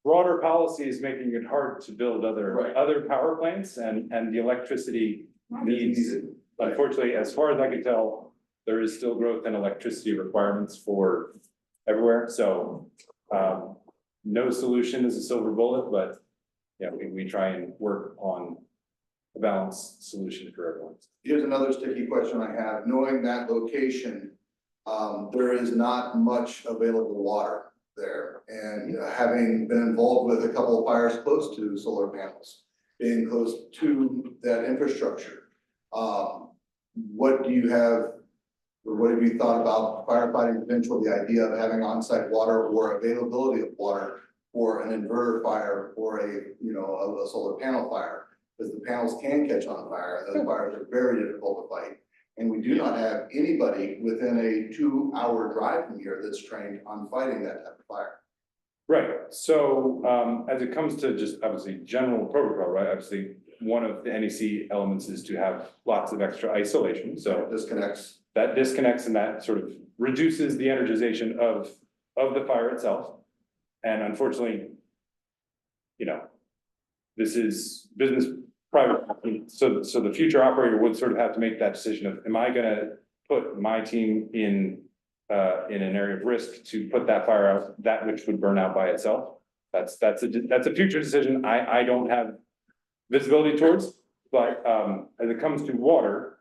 C: broader policy is making it hard to build
D: Right.
C: other power plants and the electricity needs. Unfortunately, as far as I can tell, there is still growth in electricity requirements for everywhere, so. No solution is a silver bullet, but yeah, we try and work on a balanced solution for everyone.
G: Here's another sticky question I have. Knowing that location, there is not much available water there. And having been involved with a couple of fires close to solar panels, being close to that infrastructure, what do you have, or what have you thought about firefighting potential, the idea of having on-site water or availability of water for an inverter fire or a solar panel fire? Because the panels can catch on fire, and those fires are very difficult to fight. And we do not have anybody within a 2-hour drive from here that's trained on fighting that type of fire.
C: Right, so as it comes to just obviously general protocol, right, obviously one of the NEC elements is to have lots of extra isolation, so
G: Disconnects.
C: that disconnects and that sort of reduces the energization of the fire itself. And unfortunately, this is business private, so the future operator would sort of have to make that decision of, am I gonna put my team in an area of risk to put that fire out, that which would burn out by itself? That's a future decision I don't have visibility towards, but as it comes to water,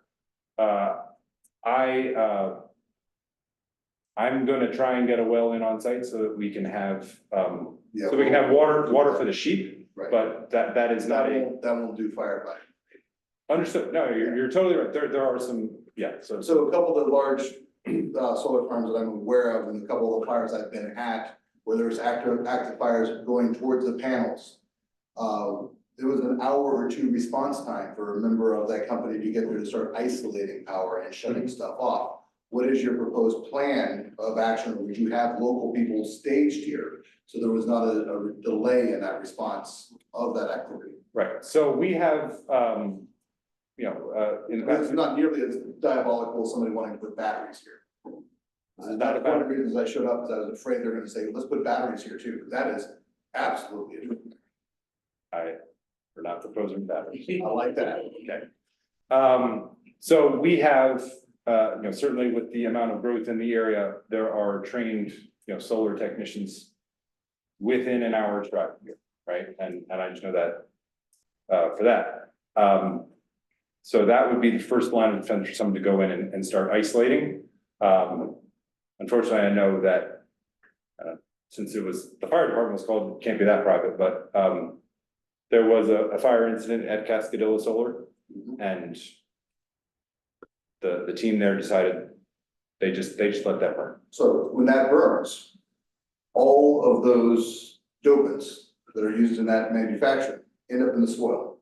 C: I'm gonna try and get a well in on site so that we can have, so we can have water for the sheep,
G: Right.
C: but that is not a,
G: That won't do firefighting.
C: understood, no, you're totally right, there are some, yeah, so.
G: So a couple of the large solar farms that I'm aware of, and a couple of the fires I've been at, where there's active fires going towards the panels. There was an hour or 2 response time for a member of that company to get there to start isolating power and shutting stuff off. What is your proposed plan of action? Would you have local people staged here? So there was not a delay in that response of that activity.
C: Right, so we have, in the
G: It's
C: past,
G: not nearly as diabolical as somebody wanting to put batteries here.
C: This is not
G: One of
C: about,
G: the reasons I showed up is I was afraid they're gonna say, let's put batteries here too, because that is absolutely a dream.
C: we're not proposing batteries.
G: I like that.
C: Okay. So we have, certainly with the amount of growth in the area, there are trained, solar technicians within an hour's drive here, right? And I just know that, for that. So that would be the first line of defense for someone to go in and start isolating. Unfortunately, I know that, since the fire department was called, it can't be that private, but, there was a fire incident at Cascadilla Solar and the team there decided they just let that burn.
G: So when that burns, all of those dopants that are used in that manufacturing end up in the soil.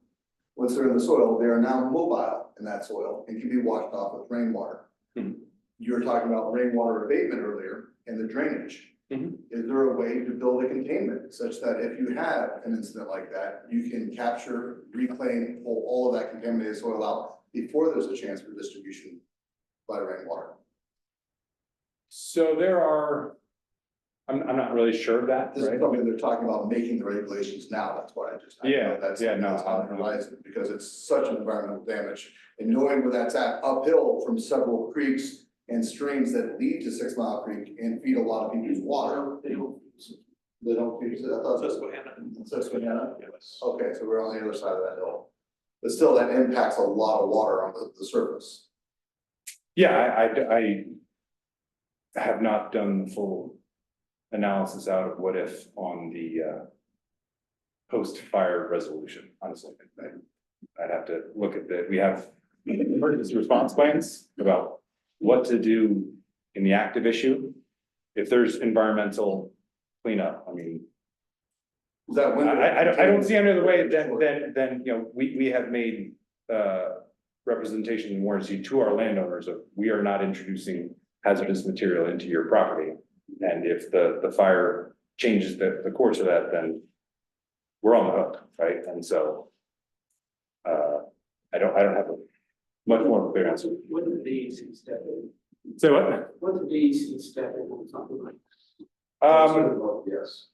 G: Once they're in the soil, they are now mobile in that soil and can be washed off with rainwater.
C: Hmm.
G: You were talking about rainwater abatement earlier and the drainage.
C: Mhm.
G: Is there a way to build a containment such that if you have an incident like that, you can capture, reclaim, pull all of that contaminated soil out before there's a chance for distribution by rainwater?
C: So there are, I'm not really sure of that,
G: This is
C: right?
G: something they're talking about making the regulations now, that's why I just. I know
C: Yeah,
G: That's
C: yeah,
G: something
C: no,
G: that's on the
C: I-
G: horizon, because it's such an environmental damage. And knowing where that's at, uphill from several creeks and streams that lead to 6 Mile Creek and feed a lot of people's water. They don't feed, I thought that's what happened. Susquehanna?
A: Yes.
G: Okay, so we're on the other side of that hill. But still, that impacts a lot of water on the surface.
C: Yeah, I have not done the full analysis out of what if on the post-fire resolution, honestly. I'd have to look at we have emergency response plans about what to do in the active issue. If there's environmental cleanup, I mean,
G: Is that window?
C: I don't see any other way than, you know, we have made representation and warranty to our landowners of, we are not introducing hazardous material into your property. And if the fire changes the course of that, then we're on the hook, right? And so I don't have a much more clear answer.
H: What did the DEC step in?
C: Say what?
H: What did the DEC step in on something like? That?
G: Yes.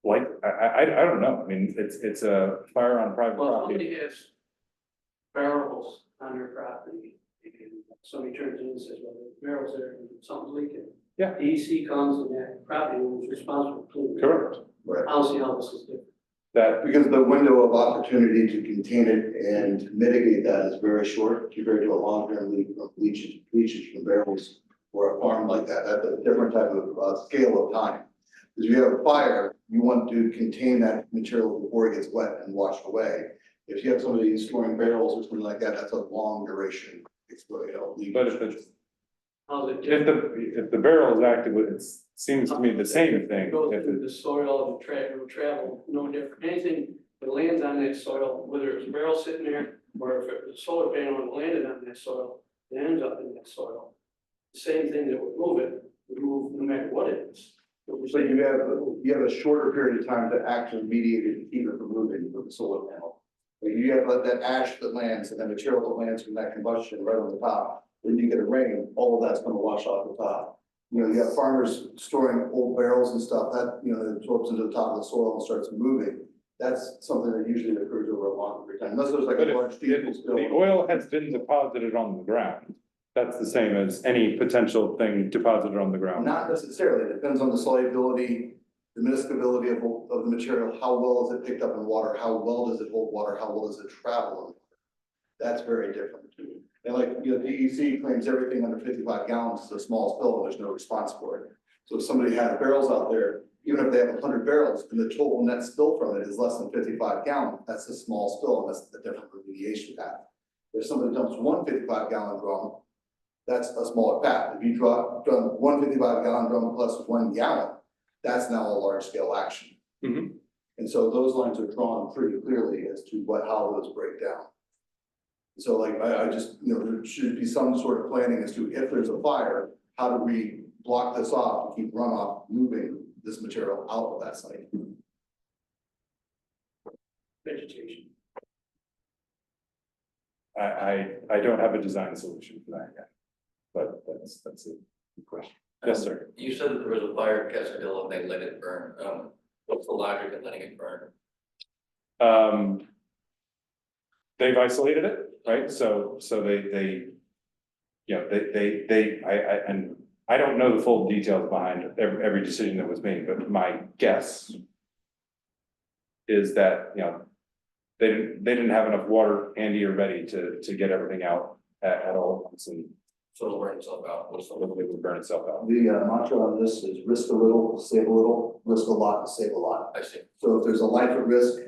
C: Like, I don't know. I mean, it's a fire on private
H: Well,
C: property.
H: somebody has barrels on their property, and somebody turns in and says, well, the barrels there, and something's leaking.
C: Yeah.
H: DEC comes and that property owner is responsible for cleaning. it.
C: Correct.
G: Right.
H: I don't see how this is different.
C: That,
G: Because the window of opportunity to contain it and mitigate that is very short compared to a long-term leachage from barrels or a farm like that. That's a different type of scale of time. Because if you have a fire, you want to contain that material before it gets wet and washed away. If you have somebody storing barrels or something like that, that's a long duration explosion.
C: but if it's,
H: How's it different?
C: if the barrel is active, it seems to me the same thing.
H: It goes
C: If
H: through
C: it-
H: the soil, it will travel, no different, anything that lands on that soil, whether it's a barrel sitting there, or if it was a solar panel and landed on that soil, it ends up in that soil. The same thing that would move it, would move no matter what it is.
G: So you have a shorter period of time to actually mediate it and keep it from moving with the solar panel. But you have that ash that lands and the material that lands from that combustion right on the top. When you get a rain, all of that's gonna wash off the top. You know, you have farmers storing old barrels and stuff, that, you know, absorbs into the top of the soil and starts moving. That's something that usually occurs over a long period of time, unless there's like
C: But
G: a
C: if
G: large diesel
C: if
G: spill.
C: the oil has been deposited on the ground, that's the same as any potential thing deposited on the ground.
G: Not necessarily, it depends on the solubility, the miscibility of the material, how well is it picked up in water, how well does it hold water, how well does it travel in water? That's very different. And like, you know, DEC claims everything under 55 gallons is a small spill, and there's no response for it. So if somebody had barrels out there, even if they have 100 barrels, and the total net spill from it is less than 55 gallons, that's a small spill, and that's the different remediation path. If somebody dumps one 55 gallon drum, that's a smaller path. If you drum one 55 gallon drum plus 1 gallon, that's now a large scale action.
C: Mhm.
G: And so those lines are drawn pretty clearly as to how those break down. So like, I just, you know, there should be some sort of planning as to if there's a fire, how do we block this off and keep runoff moving this material out of that site?
H: Vegetation.
C: I don't have a design solution for that yet. But that's a good question. Yes, sir.
D: You said that there was a fire at Cascadilla and they let it burn. What's the logic of letting it burn?
C: They've isolated it, right? So they, you know, and I don't know the full details behind every decision that was made, but my guess is that, you know, they didn't have enough water handy or ready to get everything out at all at once, and
D: So it'll burn itself out. What's the
C: so it would burn itself out.
G: The mantra on this is risk a little, save a little. risk a lot to save a lot.
D: I see,
G: So if there's a life at risk,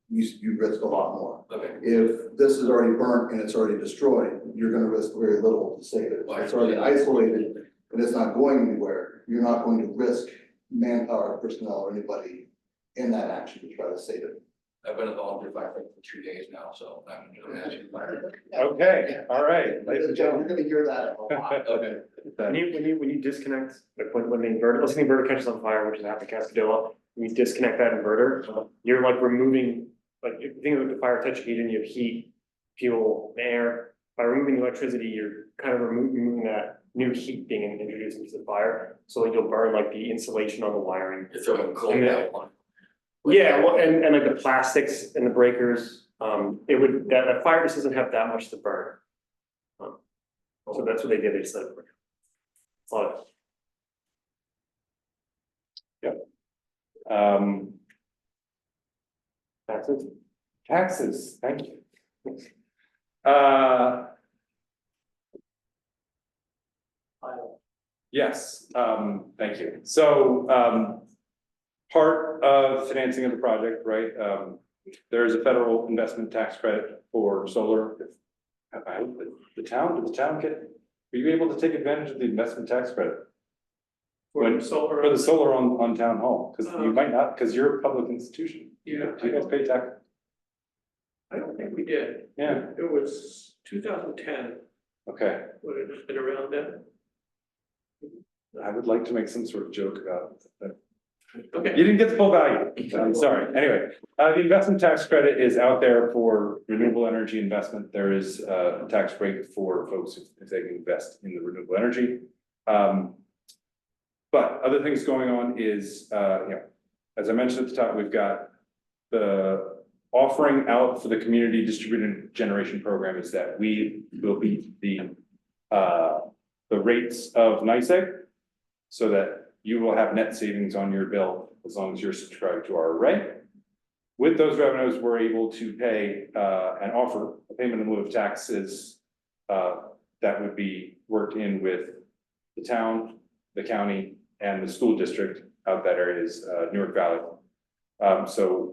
G: you risk a lot more.
D: okay,
G: If this is already burnt and it's already destroyed, you're gonna risk very little to save it. If it's already isolated and it's not going anywhere, you're not going to risk manpower, personnel, or anybody in that action to try to save it.
D: I've been a volunteer firefighter for 2 days now, so I'm gonna ask you fire.
C: Okay, all right, ladies and
G: You're
C: gentlemen.
G: gonna hear that a lot.
D: Okay,
I: When you disconnect, like when the inverter, let's say the inverter catches on fire, which is happening in Cascadola, when you disconnect that inverter, you're like removing, like, if you think of the fire touch heat and you have heat, fuel, and air. By removing electricity, you're kind of removing that new heat being introduced into the fire, so you'll burn like the insulation on the wiring.
D: you're throwing cold
I: And
D: at one.
I: Yeah, well, and like the plastics and the breakers, it would, that fire just doesn't have that much to burn. So that's what they did, they just said. It's a lot of. Taxes.
C: Taxes, thank you. Uh. Yes, thank you. So, part of financing of the project, right, there is a federal investment tax credit for solar. I hope that the town, did the town get, were you able to take advantage of the investment tax credit?
A: For solar.
C: For the solar on town hall, because you might not, because you're a public institution.
A: Yeah,
C: Do you guys pay tax?
A: I don't think we did.
C: Yeah,
A: It was 2010,
C: okay.
A: would it have been around then?
C: I would like to make some sort of joke about that.
A: Okay.
C: You didn't get the full value. I'm sorry. Anyway, the investment tax credit is out there for renewable energy investment. There is a tax break for folks if they can invest in the renewable energy. But other things going on is, as I mentioned at the top, we've got the offering out for the community distributed generation program is that we will beat the rates of NYSEG so that you will have net savings on your bill as long as you're subscribed to our array. With those revenues, we're able to pay and offer a payment in lieu of taxes that would be worked in with the town, the county, and the school district out that area is Newark Valley. So,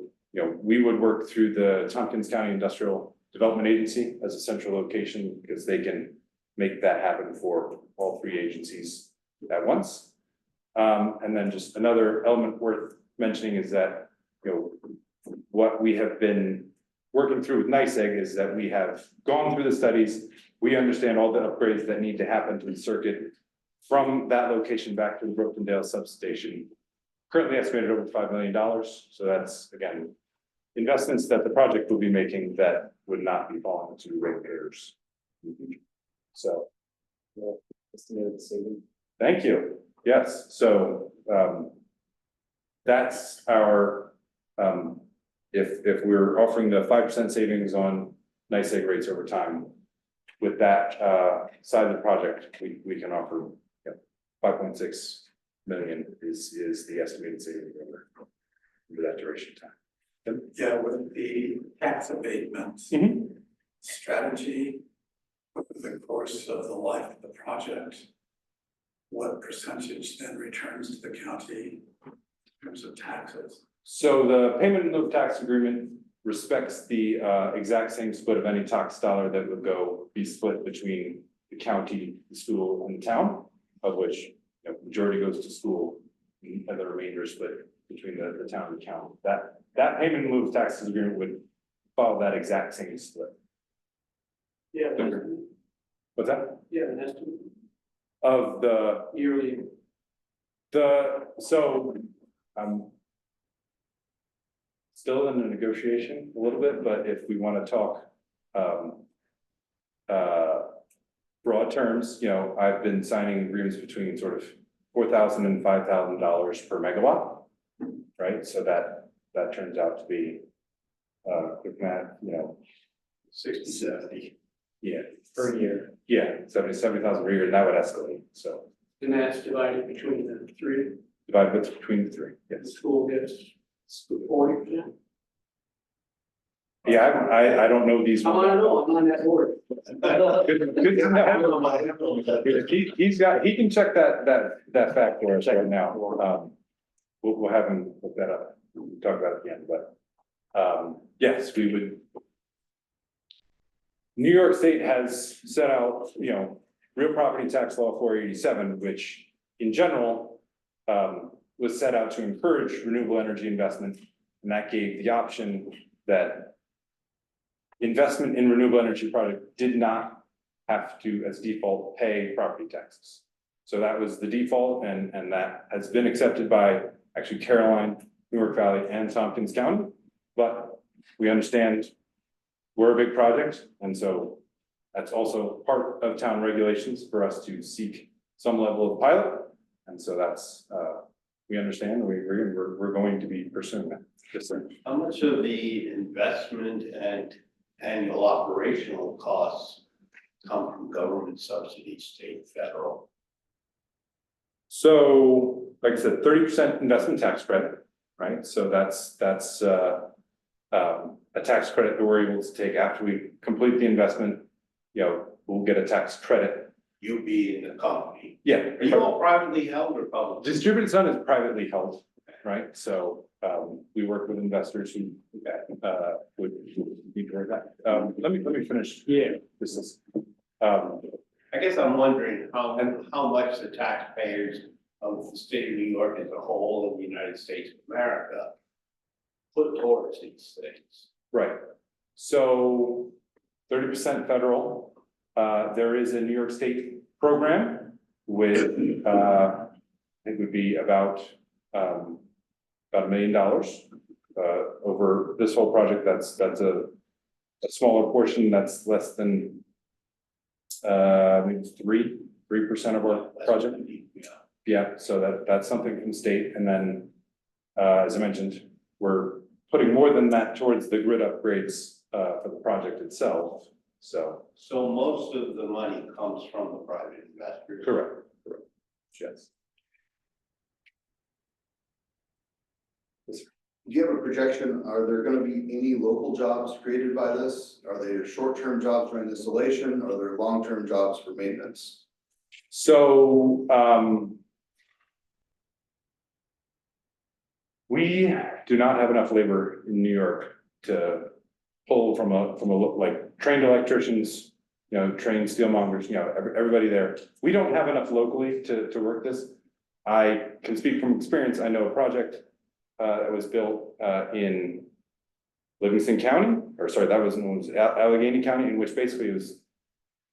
C: we would work through the Tompkins County Industrial Development Agency as a central location because they can make that happen for all three agencies at once. And then just another element worth mentioning is that, what we have been working through with NYSEG is that we have gone through the studies. We understand all the upgrades that need to happen to the circuit from that location back to the Brookendale substation. Currently estimated over $5 million. So that's, again, investments that the project will be making that would not be falling to ratepayers. So. Estimated saving. Thank you. Yes, so that's our, if we're offering the 5% savings on NYSEG rates over time. With that side of the project, we can offer 5.6 million is the estimated saving over that duration of time.
F: Yeah, with the tax abatements
C: Mhm.
F: strategy over the course of the life of the project, what percentage then returns to the county in terms of taxes?
C: So the payment in lieu of tax agreement respects the exact same split of any tax dollar that would be split between the county, the school, and the town, of which majority goes to school, and the remainder is split between the town and the county. That payment in lieu of taxes agreement would follow that exact same split.
H: Yeah,
C: What's that?
H: yeah, an estimate,
C: Of the
H: yearly,
C: so I'm still in the negotiation a little bit, but if we want to talk broad terms, I've been signing agreements between sort of $4,000 and $5,000 per megawatt. Right, so that turns out to be quick math,
F: 60, 70.
C: yeah,
I: Per year.
C: yeah, 70,000 per year, and that would escalate, so
H: and that's divided between the three,
C: divide bits between the three,
H: the
C: yes.
H: school gets 40%.
C: Yeah, I don't know these.
H: I wanna know, I'm on that board.
C: Good to know. He can check that fact for us right now. we'll have him look that up, we'll talk about it again, but, yes, we would. New York State has set out, real property tax law 487, which in general, was set out to encourage renewable energy investment. And that gave the option that investment in renewable energy project did not have to, as default, pay property taxes. So that was the default, and that has been accepted by actually Caroline, Newark Valley, and Tompkins County. But we understand we're a big project, and so that's also part of town regulations for us to seek some level of pilot. And so that's, we understand, we agree, and we're going to be pursuing that. Yes, sir.
B: How much of the investment and annual operational costs come from government subsidies, state, federal?
C: So, like I said, 30% investment tax credit, right? So that's a tax credit that we're able to take after we complete the investment. We'll get a tax credit.
B: You being the company.
C: Yeah.
B: Are you all privately held or publicly?
C: Distributed Sun is privately held, right? So, we work with investors who, would be for that. Let me finish. Yeah. This is,
B: I guess I'm wondering how much the taxpayers of the state of New York as a whole and the United States of America put towards these things.
C: right. So 30% federal. There is a New York State program with, it would be about $1 million. Over this whole project, that's a smaller portion, that's less than, I think it's 3% of our project. Yeah, so that's something from state, and then, as I mentioned, we're putting more than that towards the grid upgrades, for the project itself, so.
B: So most of the money comes from the private investors.
C: Correct, yes.
G: Do you have a projection? Are there gonna be any local jobs created by this? Are they short-term jobs for installation? Are there long-term jobs for maintenance?
C: So, we do not have enough labor in New York to pull from a like trained electricians, trained steelmongers, everybody there. We don't have enough locally to work this. I can speak from experience. I know a project that was built in Livingston County, or sorry, that was in Allegheny County, in which basically it was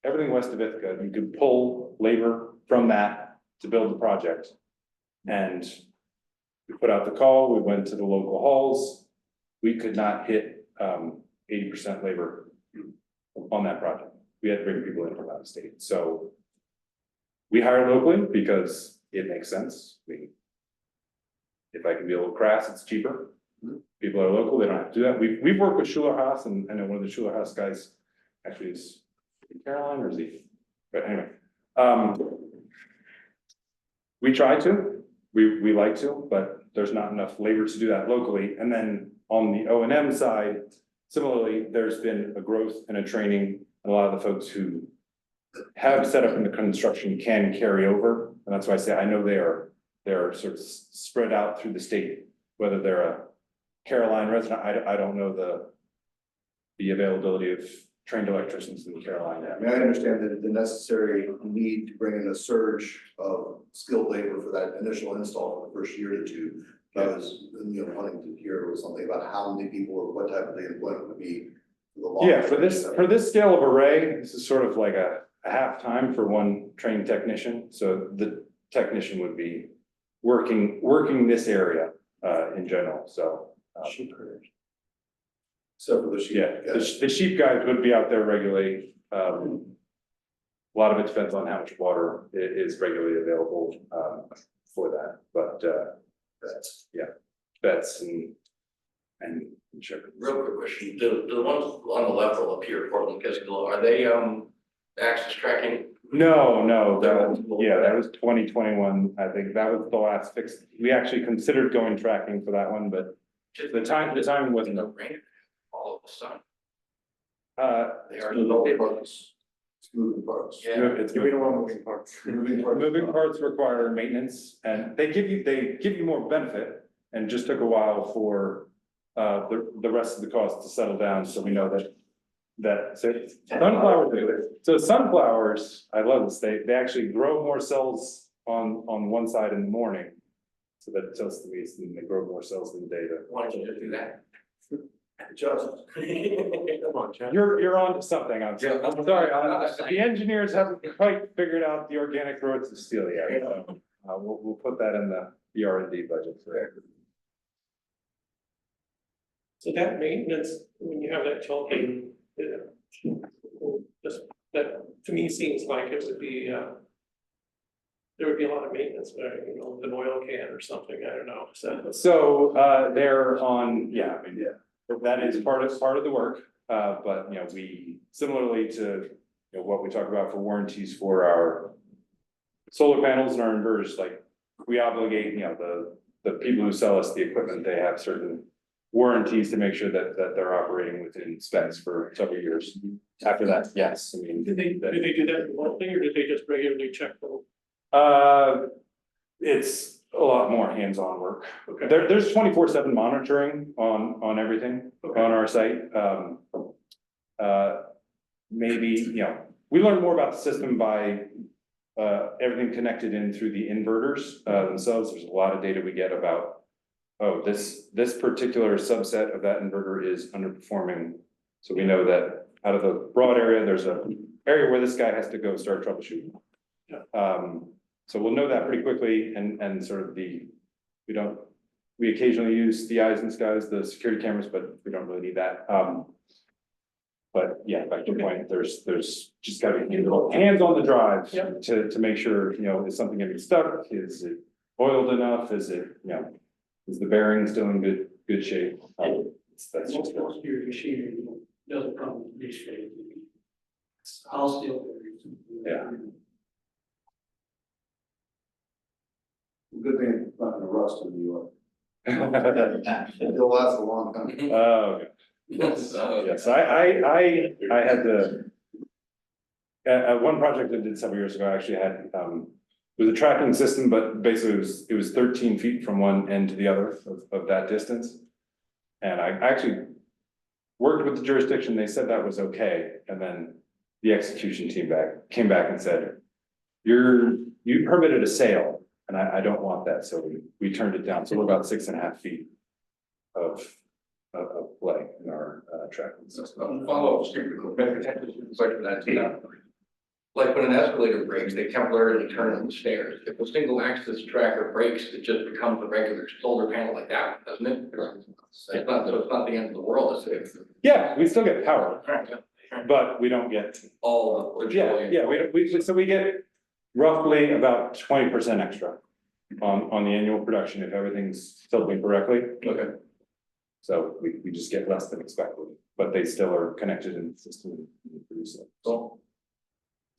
C: everything west of Ithaca. You could pull labor from that to build the project. And we put out the call, we went to the local halls. We could not hit 80% labor on that project. We had to bring people in from out of state. So we hire locally because it makes sense. If I can be a little crass, it's cheaper. People are local, they don't have to do that. We've worked with Schuler Haas, and I know one of the Schuler Haas guys actually is Caroline, or is he? But anyway, we try to, we like to, but there's not enough labor to do that locally. And then on the O&M side, similarly, there's been a growth and a training, and a lot of the folks who have set up in the construction can carry over. And that's why I say I know they're sort of spread out through the state, whether they're a Caroline resident. I don't know the availability of trained electricians in Caroline.
G: I mean, I understand that the necessary need to bring in a surge of skilled labor for that initial install for the first year or two. I was, wanting to hear something about how many people or what type of the employment would be.
C: Yeah, for this scale of array, this is sort of like a half time for one trained technician. So the technician would be working this area in general, so.
G: So for the sheep.
C: Yeah, the sheep guys would be out there regularly. A lot of it depends on how much water is regularly available for that, but vets and sure.
D: Real quick question, the ones on the left will appear Portland, Cascadola, are they access tracking?
C: No, that was 2021. I think that was the last fix. We actually considered going tracking for that one, but the time wasn't.
D: The rain, all of a sudden.
G: They are moving parts. It's moving parts.
D: Yeah.
C: It's
I: We don't want moving parts.
C: moving parts require maintenance, and they give you more benefit. and just took a while for the rest of the costs to settle down, so we know that sunflowers, I love this, they actually grow more cells on one side in the morning. So that it tilts to the east and they grow more cells in the day.
D: Why don't you just do that?
I: Just. Come on, Chad.
C: You're on to something, I'm
D: Yeah.
C: sorry, the engineers haven't quite figured out the organic growth of steel yet, so, we'll put that in the R&D budget for.
A: So that maintenance, when you have that tilting, just, that to me seems like it would be, there would be a lot of maintenance, you know, with an oil can or something, I don't know,
C: So, they're on, yeah, I mean, that is part of the work, but, you know, we, similarly to, you know, what we talk about for warranties for our solar panels and our inverters, like, we obligate, you know, the people who sell us the equipment, they have certain warranties to make sure that they're operating within specs for several years. After that, yes, I mean.
A: did they do that remotely, or did they just regularly check them?
C: It's a lot more hands-on work.
A: Okay.
C: There's 24/7 monitoring on everything on our site. Maybe, you know, we learn more about the system by everything connected in through the inverters themselves. There's a lot of data we get about, oh, this particular subset of that inverter is underperforming. So we know that out of the broad area, there's a area where this guy has to go start troubleshooting. So we'll know that pretty quickly and sort of we occasionally use the eyes and skies, the security cameras, but we don't really need that. But yeah, back to your point, there's just gotta be hands on the drive
A: Yep.
C: to make sure, you know, is something getting stuck? Is it oiled enough? Is it, you know, is the bearing still in good shape? That's just.
H: Most of your machinery doesn't come in this shape. It's all steel.
C: Yeah.
G: Good thing it's not gonna rust in New York. It'll last a long time.
C: Oh, okay. Yes, I had to. At one project I did several years ago, I actually had, it was a tracking system, but basically it was 13 feet from one end to the other of that distance. And I actually worked with the jurisdiction, they said that was okay, and then the execution team came back and said, you permitted a sale, and I don't want that, so we turned it down, so we're about 6.5 feet of play in our tracking system.
D: Follow up, like that too. Like when an escalator breaks, they temporarily turn on the stairs. If a single axis tracker breaks, it just becomes a regular solar panel like that, doesn't it? It's not the end of the world, is it?
C: Yeah, we still get power, but we don't get,
D: All the.
C: so we get roughly about 20% extra on the annual production if everything's tilting correctly.
D: Okay.
C: So we just get less than expected, but they still are connected in the system and produce it.
G: So,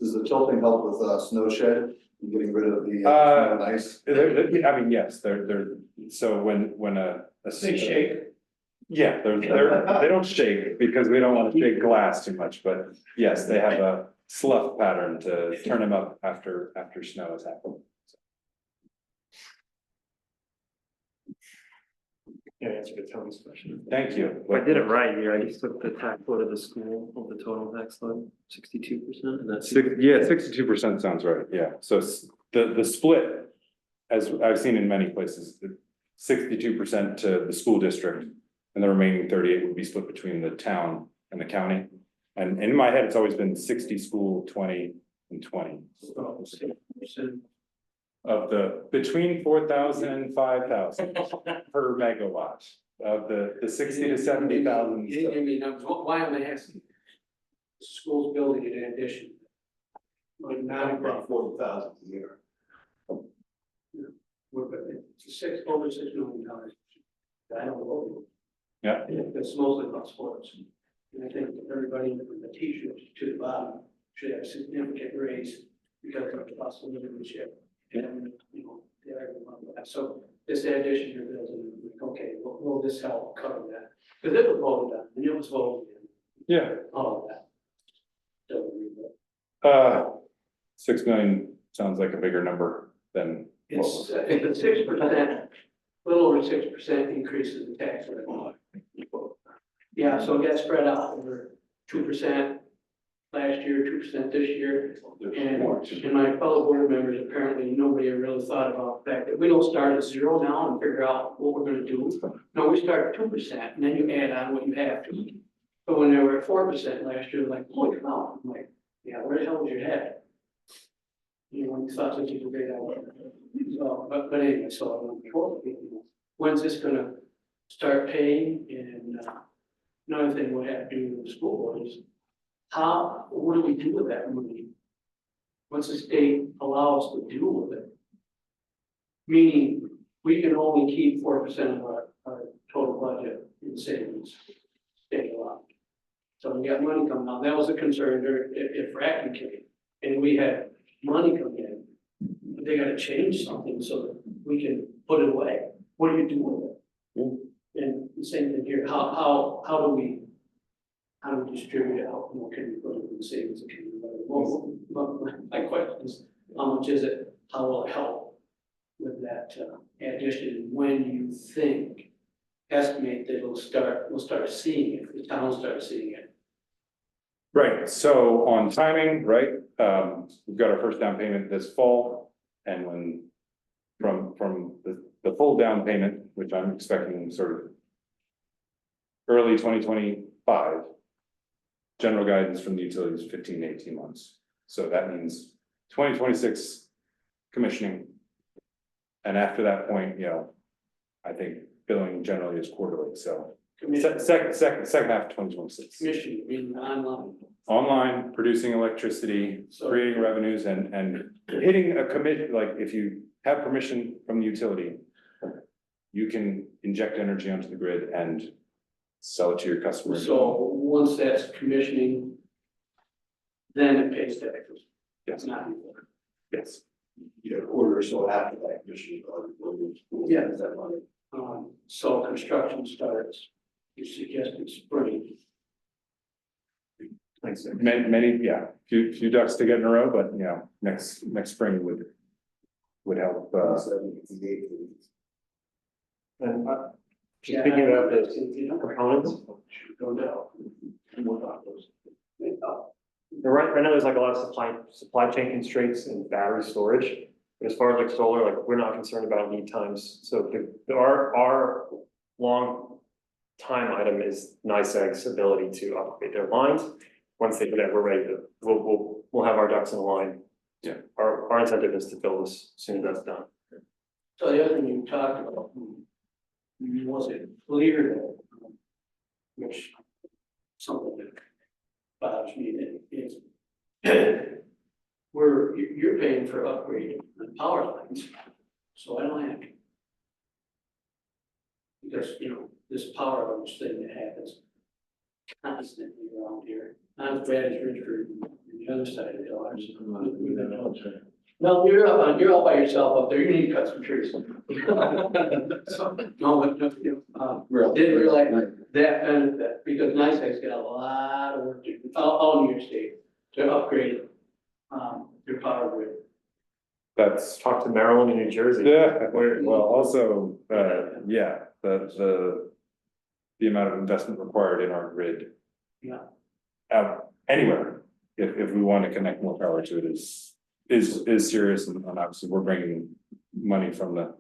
G: does the tilting help with snow shed, getting rid of the snow and ice?
C: I mean, yes, they're, so when
A: They shake.
C: Yeah, they don't shake because we don't want to shake glass too much, but yes, they have a slough pattern to turn them up after snow has happened.
I: Yeah, answer to Tony's question.
C: Thank you.
J: I did it right here, I just took the tax load of the school of the total tax load, 62%, and that's.
C: Yeah, 62% sounds right, yeah, so the split, as I've seen in many places, 62% to the school district. And the remaining 38 would be split between the town and the county. And in my head, it's always been 60 school, 20 and 20. Of the, between 4,000 and 5,000 per megawatt of the 60 to 70,000.
H: You mean, why am I asking? School's building it in addition. Like not
B: About 40,000 a year.
H: it's over $6 million. I don't know.
C: Yeah.
H: That's mostly about sports. And I think everybody from the teachers to the bottom should have significant raise because of the cost of living ship. And, you know, so this addition here, okay, will this help cover that? Because it was voted on, and it was voted in,
C: Yeah.
H: all of that.
C: 6 million sounds like a bigger number than.
H: It's 6%. little over 6% increase in the tax rate. Yeah, so it got spread out over 2% last year, 2% this year. And my fellow board members, apparently nobody really thought about the fact that we don't start at zero now and figure out what we're gonna do. No, we start at 2% and then you add on what you have to. But when they were at 4% last year, like, holy cow, I'm like, yeah, where the hell was your head? You know, when you thought such a great idea. So, but anyway, so when's this gonna start paying? And another thing we have to do with the school board is what do we do with that money? What's the state allow us to do with it? Meaning, we can only keep 4% of our total budget in savings. State allowed. So we got money coming out. That was a concern there if fracking came and we had money coming in. They gotta change something so that we can put it away. What do you do with it? And the same thing here, how do we distribute it? How can we put it in savings account? Well, my question is, how much is it? How will it help with that addition? When you think, estimate that we'll start seeing it, the town will start seeing it.
C: Right, so on timing, right, we've got our first down payment this fall. And when, from the full down payment, which I'm expecting sort of early 2025. General guidance from the utilities 15 to 18 months. So that means 2026 commissioning. And after that point, you know, I think billing generally is quarterly, so. Second half of 2026.
H: Commission, meaning online.
C: Online, producing electricity, creating revenues and hitting a commit, like if you have permission from the utility. You can inject energy onto the grid and sell it to your customers.
H: So once that's commissioning, then it pays taxes.
C: Yes.
H: Not before.
C: Yes,
B: You know, quarter or so after that, mission.
H: Yeah. So construction starts, you're suggesting spring.
C: thanks. Many, yeah, few ducks to get in a row, but you know, next spring would help,
I: And just thinking about the components,
H: Go down.
I: right now there's like a lot of supply chain constraints and battery storage. But as far as like solar, like we're not concerned about lead times, so our long time item is NICEAG's ability to upgrade their lines. Once they do that, we're ready to, we'll have our ducks in a line.
C: Yeah.
I: Our incentive is to build as soon as that's done.
H: So the other thing you talked about, was it clear that, which something that bothers me is you're paying for upgrading the power lines, so I don't have to. Because, you know, this power outage thing that happens constantly around here, not as bad as Richford, the other side of the dollars. No, you're all by yourself up there, you need to cut some trees. So, no, but, didn't realize that benefit, because NICEAG's got a lot of work to do, all New York State, to upgrade, their power grid.
C: that's,
I: Talk to Maryland and New Jersey.
C: yeah, well, also, yeah, the amount of investment required in our grid.
H: Yeah.
C: Anywhere, if we want to connect more power to it is serious, and obviously we're bringing money from the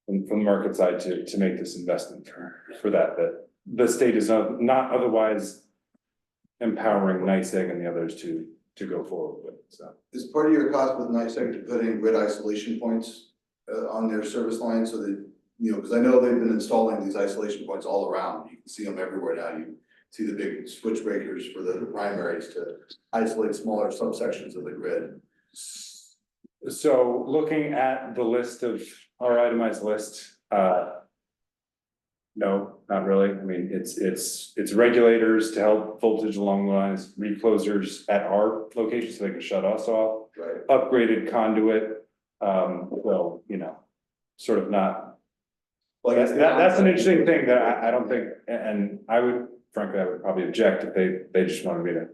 C: from the market side to make this investment for that the state is not otherwise empowering NICEAG and the others to go forward with, so.
G: Is part of your cost with NICEAG to put in grid isolation points on their service line so that, you know, because I know they've been installing these isolation points all around. You can see them everywhere now. You see the big switch breakers for the primaries to isolate smaller subsections of the grid.
C: So looking at the list of our itemized list, no, not really. I mean, it's regulators to help voltage along the lines, reclosers at our location so they can shut us off.
G: Right.
C: Upgraded conduit, well, you know, sort of not.
G: Well, I guess
C: That's an interesting thing that I don't think, and I would, frankly, I would probably object if they just wanted me to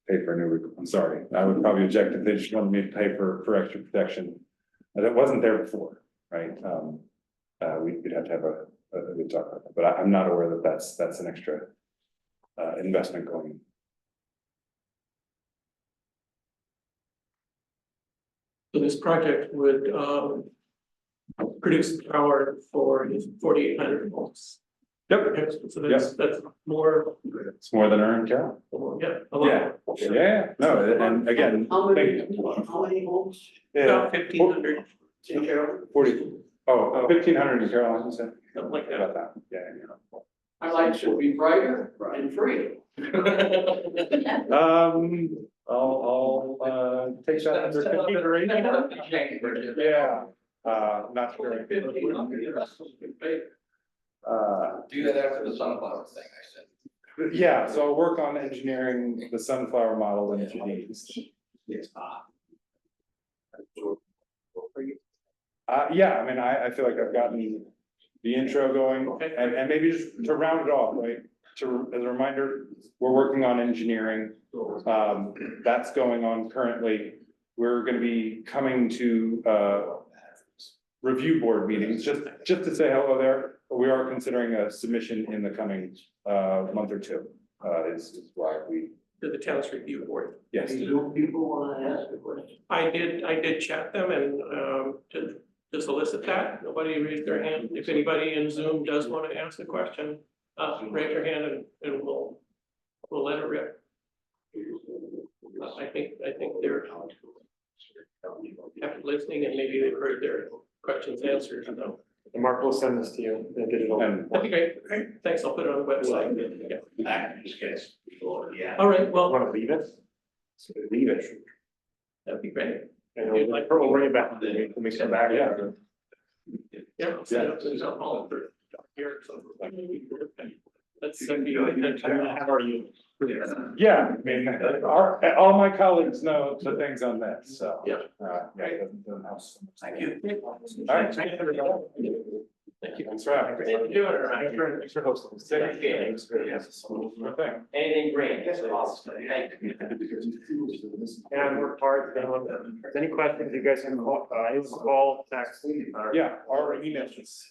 C: pay for a new, I'm sorry, I would probably object if they just wanted me to pay for extra protection. That wasn't there before, right? we'd have to have a good talk about that, but I'm not aware that that's an extra investment going in.
A: So this project would produce power for 4,800 volts.
C: Yep,
A: So that's more,
C: it's more than earned, yeah.
A: yeah, a lot.
C: Yeah, no, and again,
H: How many,
C: thank you.
H: how many homes?
A: About 1,500,
H: In Carroll?
C: 40, 1,500 in Carolina, you said?
A: something like that.
C: About that, yeah.
H: Our lights should be brighter and free.
C: I'll take that under consideration. Yeah, not sure.
D: Do that after the sunflower thing, I said.
C: Yeah, so I'll work on engineering the sunflower model in Janine. Yeah, I mean, I feel like I've gotten the intro going, and maybe just to round it off, right? As a reminder, we're working on engineering, that's going on currently. We're gonna be coming to, review board meetings, just to say hello there. We are considering a submission in the coming, month or two, is why we,
A: To the town's review board.
C: yes.
H: Do people wanna ask a question?
A: I did chat them and, to solicit that, nobody raised their hand. If anybody in Zoom does want to ask a question, raise your hand and we'll let it rip. I think they're after listening and maybe they've heard their questions answered, so.
I: And Mark will send this to you, the digital.
C: And
A: That'd be great. Thanks, I'll put it on the website. Yeah.
B: Yeah.
A: All right, well,
I: Want to leave it?
C: leave it.
A: that'd be great.
I: And we'll bring it back when we come back.
C: Yeah.
A: Yeah. I'll set up the town hall for here, so. Let's send you.
I: How are you?
C: Yeah, I mean, all my colleagues know the things on this, so.
A: Yeah.
C: It doesn't have so much.
A: Thank you.
C: All right.
A: Thank you.
C: Thanks for having me.
A: Thank you.
C: Thanks for hosting. Thanks. One thing.
J: Anything green, that's awesome. Thank you.
I: And I worked hard, if anyone has any questions, you guys can call, call, text.
C: Yeah, our emails.